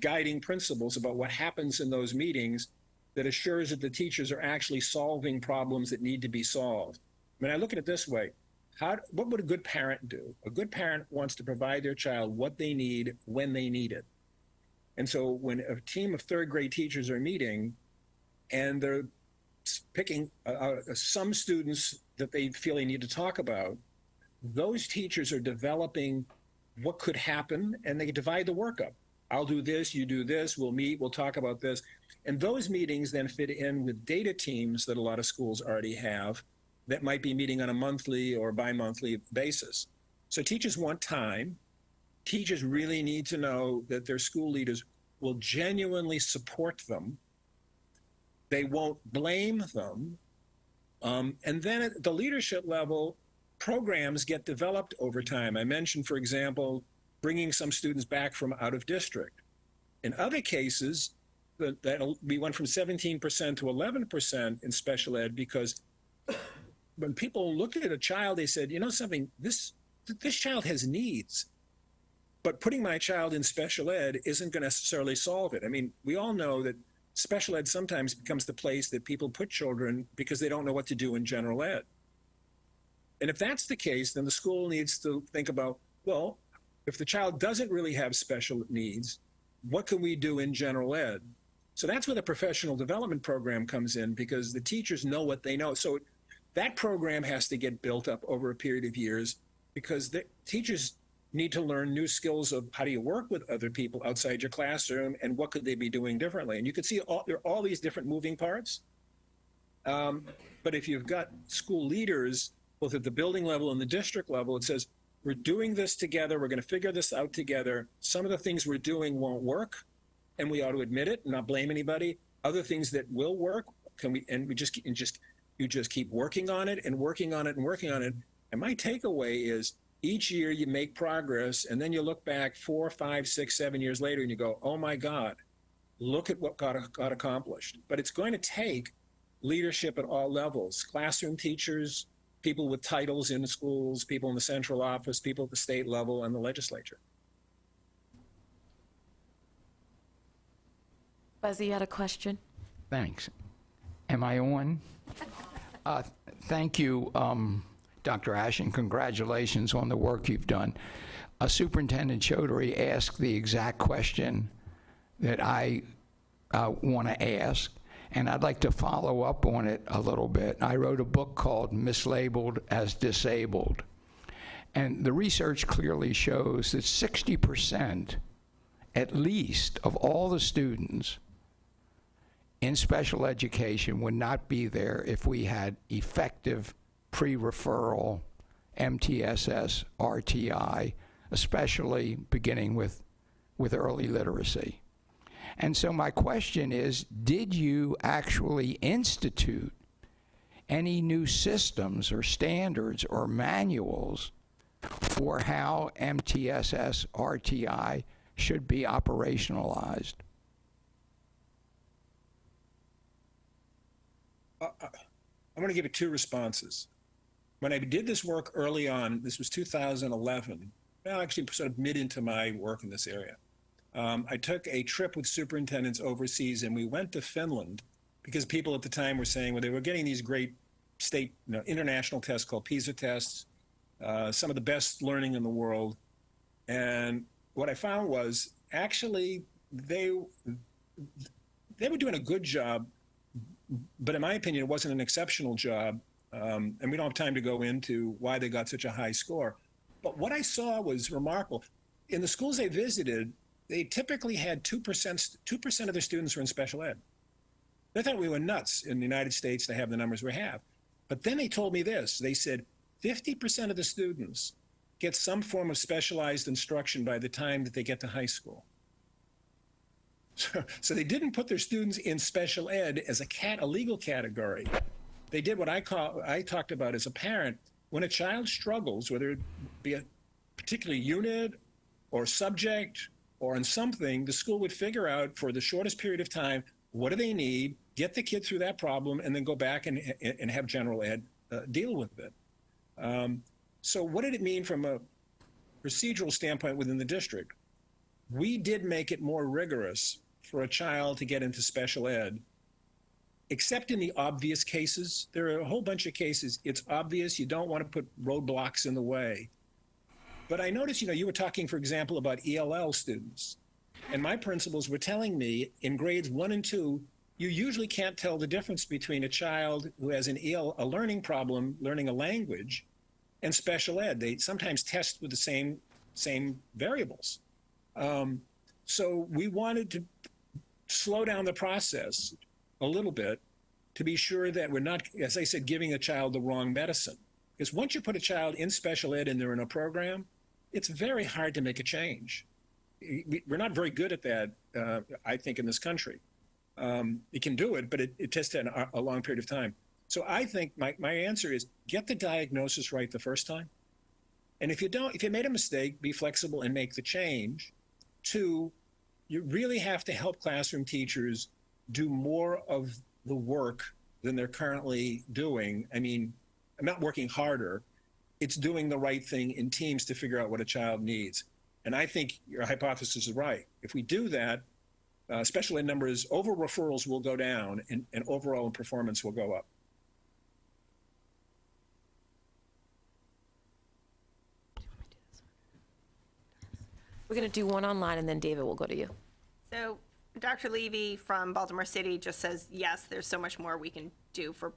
[SPEAKER 21] guiding principles about what happens in those meetings that assures that the teachers are actually solving problems that need to be solved. I mean, I look at it this way. What would a good parent do? A good parent wants to provide their child what they need when they need it. And so when a team of third grade teachers are meeting and they're picking some students that they feel they need to talk about, those teachers are developing what could happen, and they divide the work up. I'll do this, you do this, we'll meet, we'll talk about this. And those meetings then fit in with data teams that a lot of schools already have that might be meeting on a monthly or bi-monthly basis. So teachers want time. Teachers really need to know that their school leaders will genuinely support them. They won't blame them. And then at the leadership level, programs get developed over time. I mentioned, for example, bringing some students back from out of district. In other cases, we went from 17% to 11% in special ed because when people looked at a child, they said, you know something, this child has needs, but putting my child in special ed isn't going to necessarily solve it. I mean, we all know that special ed sometimes becomes the place that people put children because they don't know what to do in general ed. And if that's the case, then the school needs to think about, well, if the child doesn't really have special needs, what can we do in general ed? So that's where the professional development program comes in, because the teachers know what they know. So that program has to get built up over a period of years, because the teachers need to learn new skills of how do you work with other people outside your classroom and what could they be doing differently. And you can see there are all these different moving parts. But if you've got school leaders, both at the building level and the district level, it says, we're doing this together. We're going to figure this out together. Some of the things we're doing won't work, and we ought to admit it and not blame anybody. Other things that will work, you just keep working on it and working on it and working on it. And my takeaway is each year you make progress, and then you look back 4, 5, 6, 7 years later and you go, oh my God, look at what got accomplished. But it's going to take leadership at all levels, classroom teachers, people with titles in the schools, people in the central office, people at the state level, and the legislature.
[SPEAKER 4] Buzzy, you had a question?
[SPEAKER 3] Thanks. Am I on? Thank you, Dr. Ashen. Congratulations on the work you've done. Superintendent Chaudhary asked the exact question that I want to ask, and I'd like to follow up on it a little bit. I wrote a book called Mislabeled as Disabled, and the research clearly shows that 60% at least of all the students in special education would not be there if we had effective pre-referral MTSS RTI, especially beginning with early literacy. And so my question is, did you actually institute any new systems or standards or manuals for how MTSS RTI should be operationalized?
[SPEAKER 21] I'm going to give it two responses. When I did this work early on, this was 2011, well, actually sort of mid into my work in this area. I took a trip with superintendents overseas, and we went to Finland because people at the time were saying, well, they were getting these great state, international tests called PISA tests, some of the best learning in the world. And what I found was actually they were doing a good job, but in my opinion, it wasn't an exceptional job. And we don't have time to go into why they got such a high score. But what I saw was remarkable. In the schools they visited, they typically had 2% of their students were in special ed. They thought we were nuts in the United States to have the numbers we have. But then they told me this. They said 50% of the students get some form of specialized instruction by the time that they get to high school. So they didn't put their students in special ed as a legal category. They did what I talked about as a parent. When a child struggles, whether it be a particular unit or subject or in something, the school would figure out for the shortest period of time, what do they need, get the kid through that problem, and then go back and have general ed deal with it. So what did it mean from a procedural standpoint within the district? We did make it more rigorous for a child to get into special ed, except in the obvious cases. There are a whole bunch of cases. It's obvious. You don't want to put roadblocks in the way. But I noticed, you were talking, for example, about ELL students. And my principals were telling me in grades 1 and 2, you usually can't tell the difference between a child who has a learning problem, learning a language, and special ed. They sometimes test with the same variables. So we wanted to slow down the process a little bit to be sure that we're not, as I said, giving a child the wrong medicine. Because once you put a child in special ed and they're in a program, it's very hard to make a change. We're not very good at that, I think, in this country. You can do it, but it takes a long period of time. So I think my answer is get the diagnosis right the first time. And if you made a mistake, be flexible and make the change. 2, you really have to help classroom teachers do more of the work than they're currently doing. I mean, I'm not working harder. It's doing the right thing in teams to figure out what a child needs. And I think your hypothesis is right. If we do that, special ed numbers, over referrals will go down and overall performance will go up.
[SPEAKER 4] We're going to do one online, and then David will go to you.
[SPEAKER 5] So Dr. Levy from Baltimore City just says, yes, there's so much more we can do for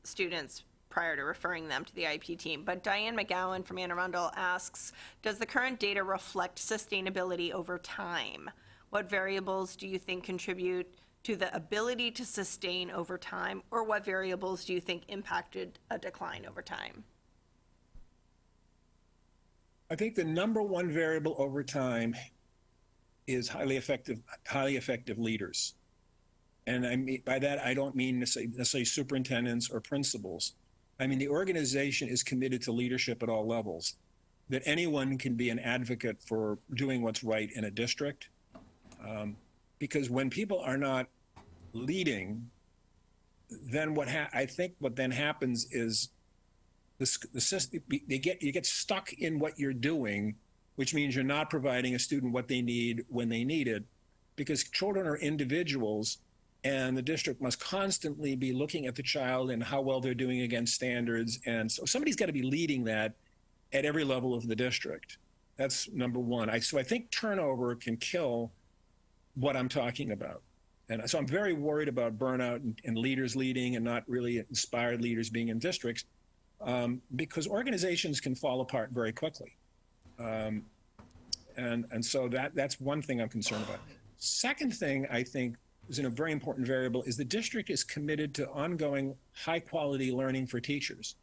[SPEAKER 5] students prior to referring them to the IEP team. But Diane McGowan from Anne Arundel asks, does the current data reflect sustainability over time? What variables do you think contribute to the ability to sustain over time, or what variables do you think impacted a decline over time?
[SPEAKER 21] I think the number one variable over time is highly effective leaders. And I mean, by that, I don't mean necessarily superintendents or principals. I mean, the organization is committed to leadership at all levels, that anyone can be an advocate for doing what's right in a district. Because when people are not leading, then I think what then happens is the system, you get stuck in what you're doing, which means you're not providing a student what they need when they need it, because children are individuals, and the district must constantly be looking at the child and how well they're doing against standards. And so somebody's got to be leading that at every level of the district. That's number one. So I think turnover can kill what I'm talking about. And so I'm very worried about burnout and leaders leading and not really inspired leaders being in districts, because organizations can fall apart very quickly. And so that's one thing I'm concerned about. Second thing I think is a very important variable is the district is committed to ongoing high quality learning for teachers,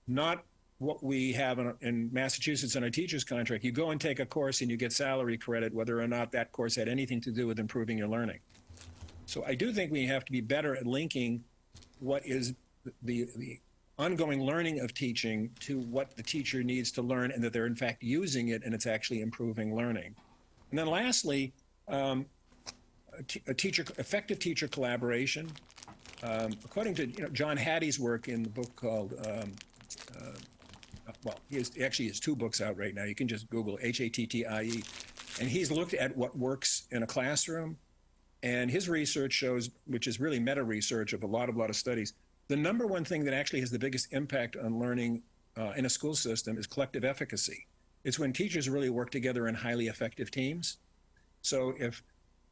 [SPEAKER 21] not what we have in Massachusetts in our teacher's contract. You go and take a course and you get salary credit, whether or not that course had anything to do with improving your learning. So I do think we have to be better at linking what is the ongoing learning of teaching to what the teacher needs to learn, and that they're in fact using it and it's actually improving learning. And then lastly, effective teacher collaboration. According to John Hattie's work in the book called, well, he actually has 2 books out right now. You can just Google Hattie, and he's looked at what works in a classroom. And his research shows, which is really meta-research of a lot of studies, the number one thing that actually has the biggest impact on learning in a school system is collective efficacy. It's when teachers really work together in highly effective teams. So if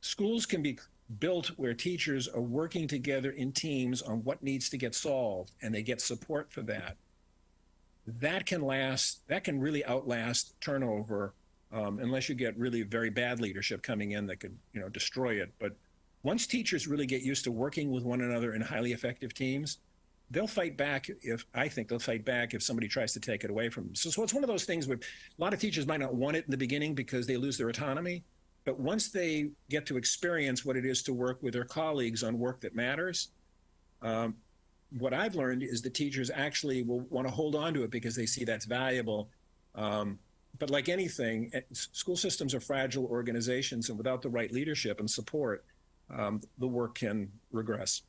[SPEAKER 21] schools can be built where teachers are working together in teams on what needs to get solved, and they get support for that, that can really outlast turnover, unless you get really very bad leadership coming in that could destroy it. But once teachers really get used to working with one another in highly effective teams, they'll fight back if somebody tries to take it away from them. So it's one of those things where a lot of teachers might not want it in the beginning because they lose their autonomy. But once they get to experience what it is to work with their colleagues on work that matters, what I've learned is the teachers actually will want to hold on to it because they see that's valuable. But like anything, school systems are fragile organizations, and without the right leadership and support, the work can regress.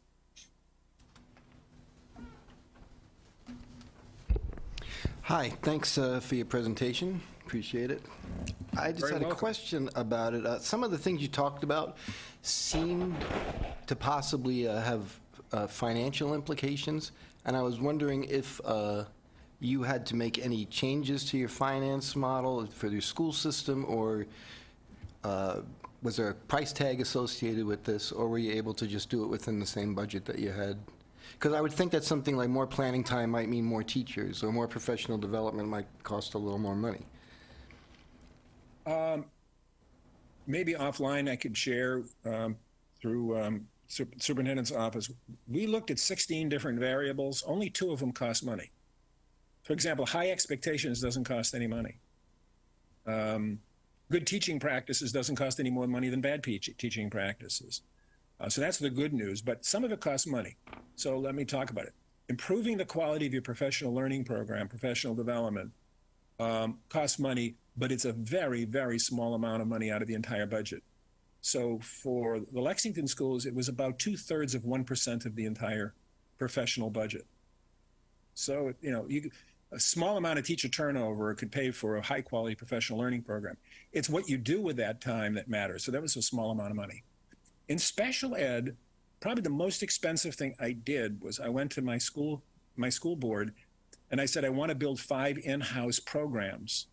[SPEAKER 1] Hi, thanks for your presentation. Appreciate it. I just had a question about it. Some of the things you talked about seemed to possibly have financial implications, and I was wondering if you had to make any changes to your finance model for your school system, or was there a price tag associated with this, or were you able to just do it within the same budget that you had? Because I would think that something like more planning time might mean more teachers, or more professional development might cost a little more money.
[SPEAKER 21] Maybe offline I could share through superintendent's office. We looked at 16 different variables. Only 2 of them cost money. For example, high expectations doesn't cost any money. Good teaching practices doesn't cost any more money than bad teaching practices. So that's the good news, but some of it costs money. So let me talk about it. improving the quality of your professional learning program, professional development, costs money, but it's a very, very small amount of money out of the entire budget. So for the Lexington schools, it was about 2/3 of 1% of the entire professional budget. So, you know, a small amount of teacher turnover could pay for a high quality professional learning program. It's what you do with that time that matters. So that was a small amount of money. In special ed, probably the most expensive thing I did was I went to my school board and I said, I want to build 5 in-house programs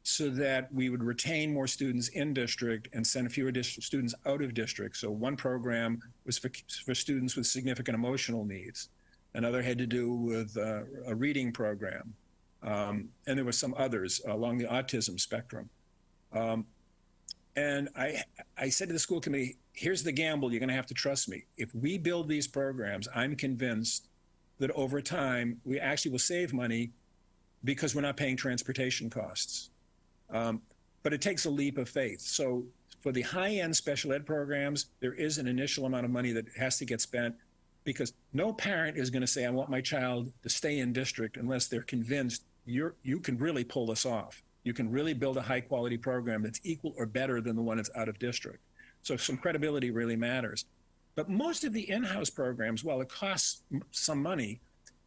[SPEAKER 21] so that we would retain more students in district and send fewer students out of district. So one program was for students with significant emotional needs. Another had to do with a reading program. And there were some others along the autism spectrum. And I said to the school committee, here's the gamble, you're going to have to trust me. If we build these programs, I'm convinced that over time, we actually will save money because we're not paying transportation costs. But it takes a leap of faith. So for the high-end special ed programs, there is an initial amount of money that has to get spent because no parent is going to say, I want my child to stay in district unless they're convinced you can really pull this off. You can really build a high-quality program that's equal or better than the one that's out of district. So some credibility really matters. But most of the in-house programs, while it costs some money,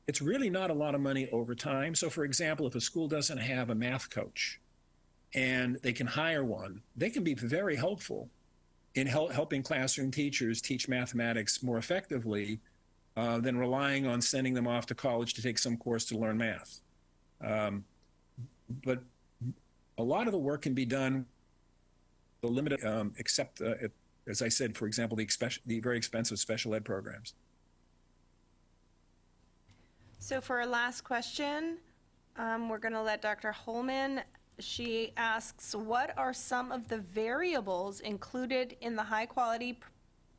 [SPEAKER 21] it's really not a lot of money over time. So for example, if a school doesn't have a math coach and they can hire one, they can be very helpful in helping classroom teachers teach mathematics more effectively than relying on sending them off to college to take some course to learn math. But a lot of the work can be done the limited, except, as I said, for example, the very expensive special ed programs.
[SPEAKER 5] So for our last question, we're going to let Dr. Holman. She asks, what are some of the variables included in the high-quality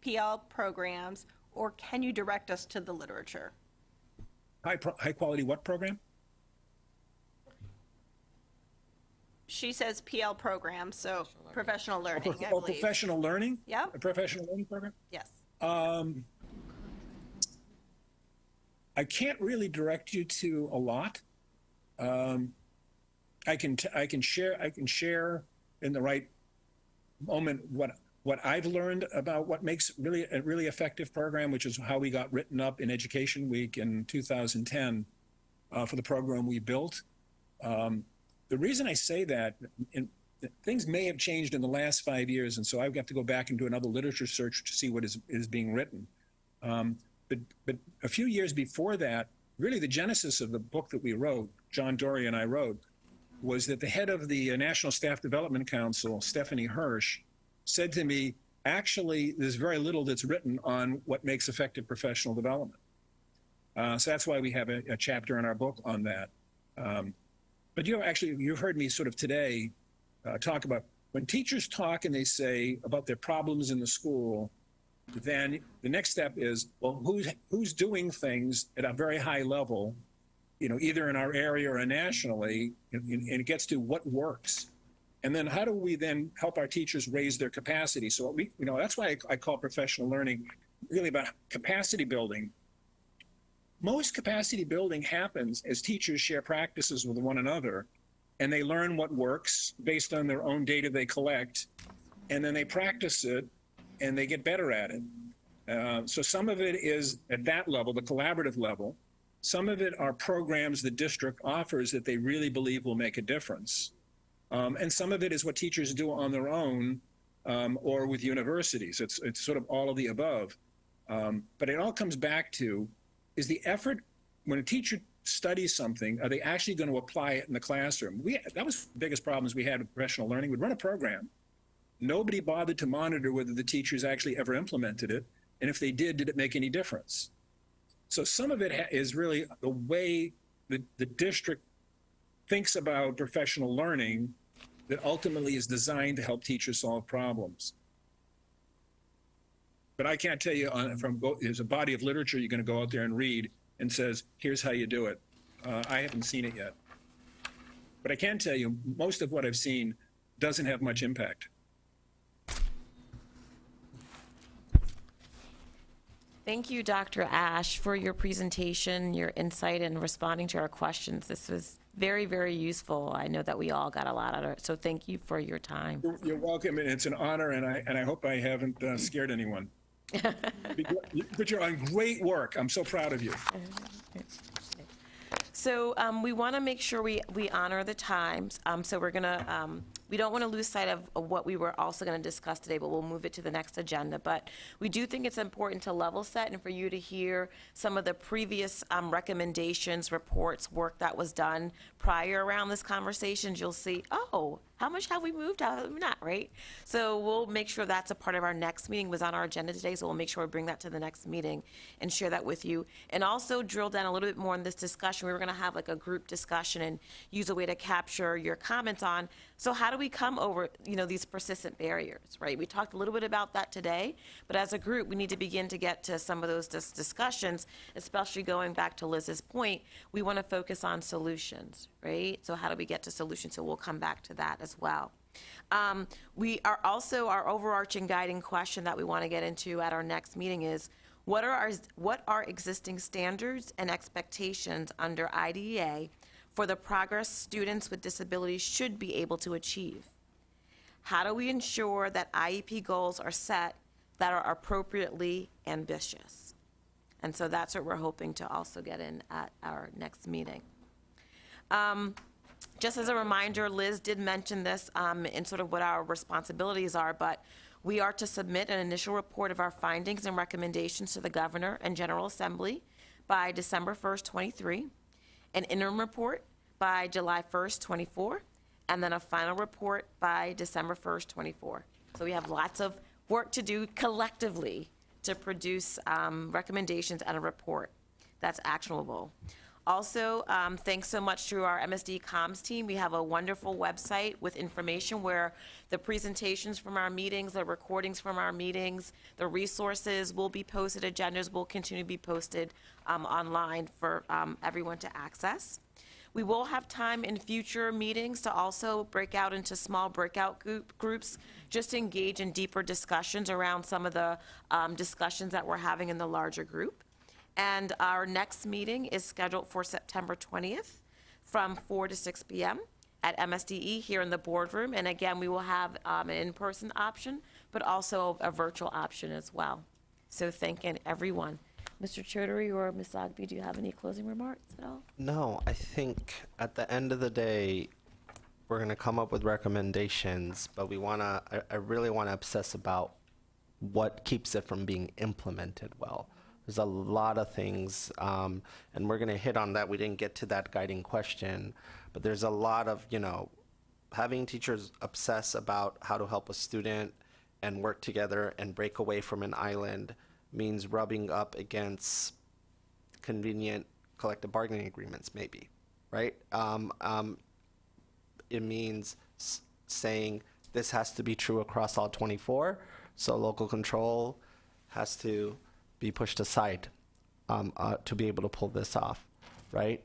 [SPEAKER 5] PL programs, or can you direct us to the literature?
[SPEAKER 21] High-quality what program?
[SPEAKER 5] She says PL program, so professional learning, I
[SPEAKER 21] Oh,
[SPEAKER 5] believe.
[SPEAKER 21] professional learning?
[SPEAKER 5] Yeah.
[SPEAKER 21] A professional learning program?
[SPEAKER 5] Yes.
[SPEAKER 21] I can't really direct you to a lot. I can share in the right moment what I've learned about what makes really a really effective program, which is how we got written up in Education Week in 2010 for the program we built. The reason I say that, things may have changed in the last 5 years, and so I've got to go back and do another literature search to see what is being written. But a few years before that, really the genesis of the book that we wrote, John Dory and I wrote, was that the head of the National Staff Development Council, Stephanie Hirsch, said to me, actually, there's very little that's written on what makes effective professional development. So that's why we have a chapter in our book on that. But you've heard me sort of today talk about when teachers talk and they say about their problems in the school, then the next step is, well, who's doing things at a very high level, either in our area or nationally, and it gets to what works. And then how do we then help our teachers raise their capacity? So that's why I call professional learning really about capacity building. Most capacity building happens as teachers share practices with one another, and they learn what works based on their own data they collect, and then they practice it, and they get better at it. So some of it is at that level, the collaborative level. Some of it are programs the district offers that they really believe will make a difference. And some of it is what teachers do on their own or with universities. It's sort of all of the above. But it all comes back to, is the effort, when a teacher studies something, are they actually going to apply it in the classroom? That was the biggest problems we had with professional learning. We'd run a program. Nobody bothered to monitor whether the teachers actually ever implemented it. And if they did it make any difference? So some of it is really the way the district thinks about professional learning that ultimately is designed to help teachers solve problems. But I can't tell you, there's a body of literature you're going to go out there and read and says, here's how you do it. I haven't seen it yet. But I can tell you, most of what I've seen doesn't have much impact.
[SPEAKER 4] Thank you, Dr. Ash, for your presentation, your insight, and responding to our questions. This was very, very useful. I know that we all got a lot out of it, so thank you for your time.
[SPEAKER 21] You're welcome, and it's an honor, and I hope I haven't scared anyone. But you're on great work. I'm so proud of you.
[SPEAKER 4] So we want to make sure we honor the times. So we're going to, we don't want to lose sight of what we were also going to discuss today, but we'll move it to the next agenda. But we do think it's important to level set and for you to hear some of the previous recommendations, reports, work that was done prior around this conversation. You'll see, oh, how much have we moved? How have we not, right? So we'll make sure that's a part of our next meeting. It was on our agenda today, so we'll make sure we bring that to the next meeting and share that with you. And also drill down a little bit more in this discussion. We were going to have like a group discussion and use a way to capture your comments on, so how do we come over, these persistent barriers, right? We talked a little bit about that today, but as a group, we need to begin to get to some of those discussions, especially going back to Liz's point. We want to focus on solutions, right? So how do we get to solutions? So we'll come back to that as well. We are also, our overarching guiding question that we want to get into at our next meeting is, what are existing standards and expectations under IDEA for the progress students with disabilities should be able to achieve? How do we ensure that IEP goals are set that are appropriately ambitious? And so that's what we're hoping to also get in at our next meeting. Just as a reminder, Liz did mention this in sort of what our responsibilities are, but we are to submit an initial report of our findings and recommendations to the Governor and General Assembly by December 1st, 23, an interim report by July 1st, 24, and then a final report by December 1st, 24. So we have lots of work to do collectively to produce recommendations and a report that's actionable. Also, thanks so much to our MSDE comms team. We have a wonderful website with information where the presentations from our meetings, the recordings from our meetings, the resources will be posted, agendas will continue to be posted online for everyone to access. We will have time in future meetings to also break out into small breakout groups, just to engage in deeper discussions around some of the discussions that we're having in the larger group. And our next meeting is scheduled for September 20th from 4 to 6 p.m. at MSDE here in the boardroom. And again, we will have an in-person option, but also a virtual option as well. So thanking everyone. Mr. Chaudhary or Ms. Ogby, do you have any closing remarks at all?
[SPEAKER 20] No, I think at the end of the day, we're going to come up with recommendations, but I really want to obsess about what keeps it from being implemented well. There's a lot of things, and we're going to hit on that. We didn't get to that guiding question, but there's a lot of, having teachers obsess about how to help a student and work together and break away from an island means rubbing up against convenient collective bargaining agreements, maybe, right? It means saying this has to be true across all 24, so local control has to be pushed aside to be able to pull this off, right?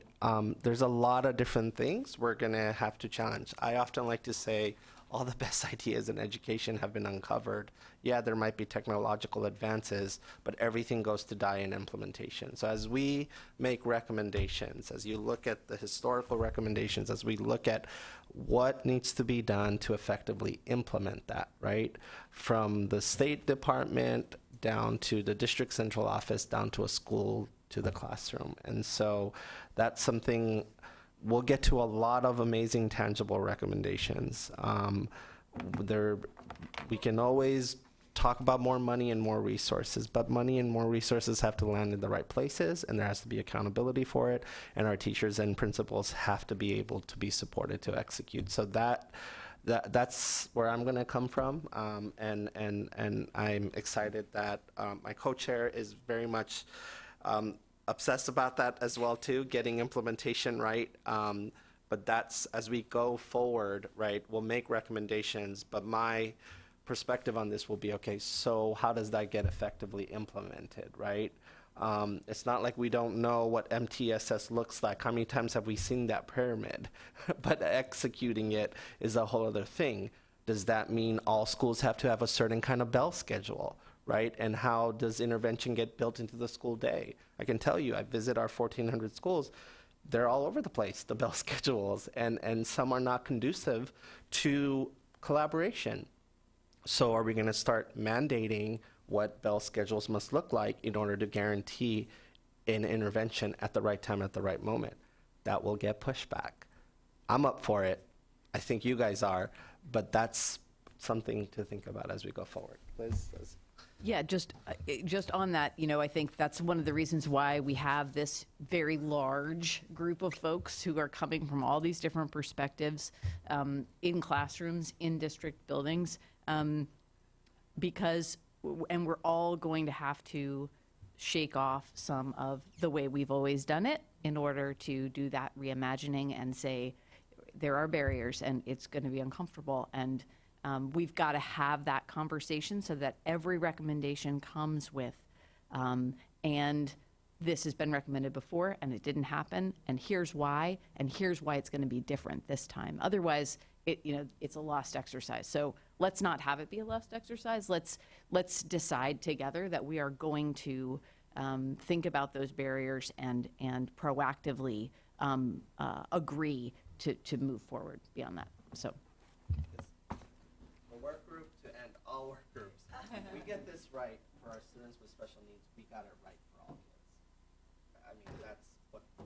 [SPEAKER 20] There's a lot of different things we're gonna have to challenge. I often like to say all the best ideas in education have been uncovered. Yeah, there might be technological advances, but everything goes to die in implementation. So as we make recommendations, as you look at the historical recommendations, as we look at what needs to be done to effectively implement that, right? From the State Department down to the district central office, down to a school, to the classroom. And so that's something, we'll get to a lot of amazing tangible recommendations. We can always talk about more money and more resources, but money and more resources have to land in the right places, and there has to be accountability for it, and our teachers and principals have to be able to be supported to execute. So that's where I'm going to come from, and I'm excited that my co-chair is very much obsessed about that as well too, getting implementation right. But that's, as we go forward, right, we'll make recommendations, but my perspective on this will be, okay, so how does that get effectively implemented, right? It's not like we don't know what MTSS looks like. How many times have we seen that pyramid? But executing it is a whole other thing. Does that mean all schools have to have a certain kind of bell schedule, right? And how does intervention get built into the school day? I can tell you, I visit our 1,400 schools. They're all over the place, the bell schedules, and some are not conducive to collaboration. So are we going to start mandating what bell schedules must look like in order to guarantee an intervention at the right time, at the right moment? That will get pushback. I'm up for it. I think you guys are, but that's something to think about as we go forward. Liz?
[SPEAKER 14] Yeah, just on that, I think that's one of the reasons why we have this very large group of folks who are coming from all these different perspectives in classrooms, in district buildings, because we're all going to have to shake off some of the way we've always done it in order to do that reimagining and say there are barriers and it's going to be uncomfortable, and we've got to have that conversation so that every recommendation comes with, and this has been recommended before and it didn't happen, and here's why it's going to be different this time. Otherwise, it's a lost exercise. So let's not have it be a lost exercise. Let's decide together that we are going to think about those barriers and proactively agree to move forward beyond that. So.
[SPEAKER 20] The work group to end all work groups. We get this right for our students with special needs. We got it right for all kids. I mean, that's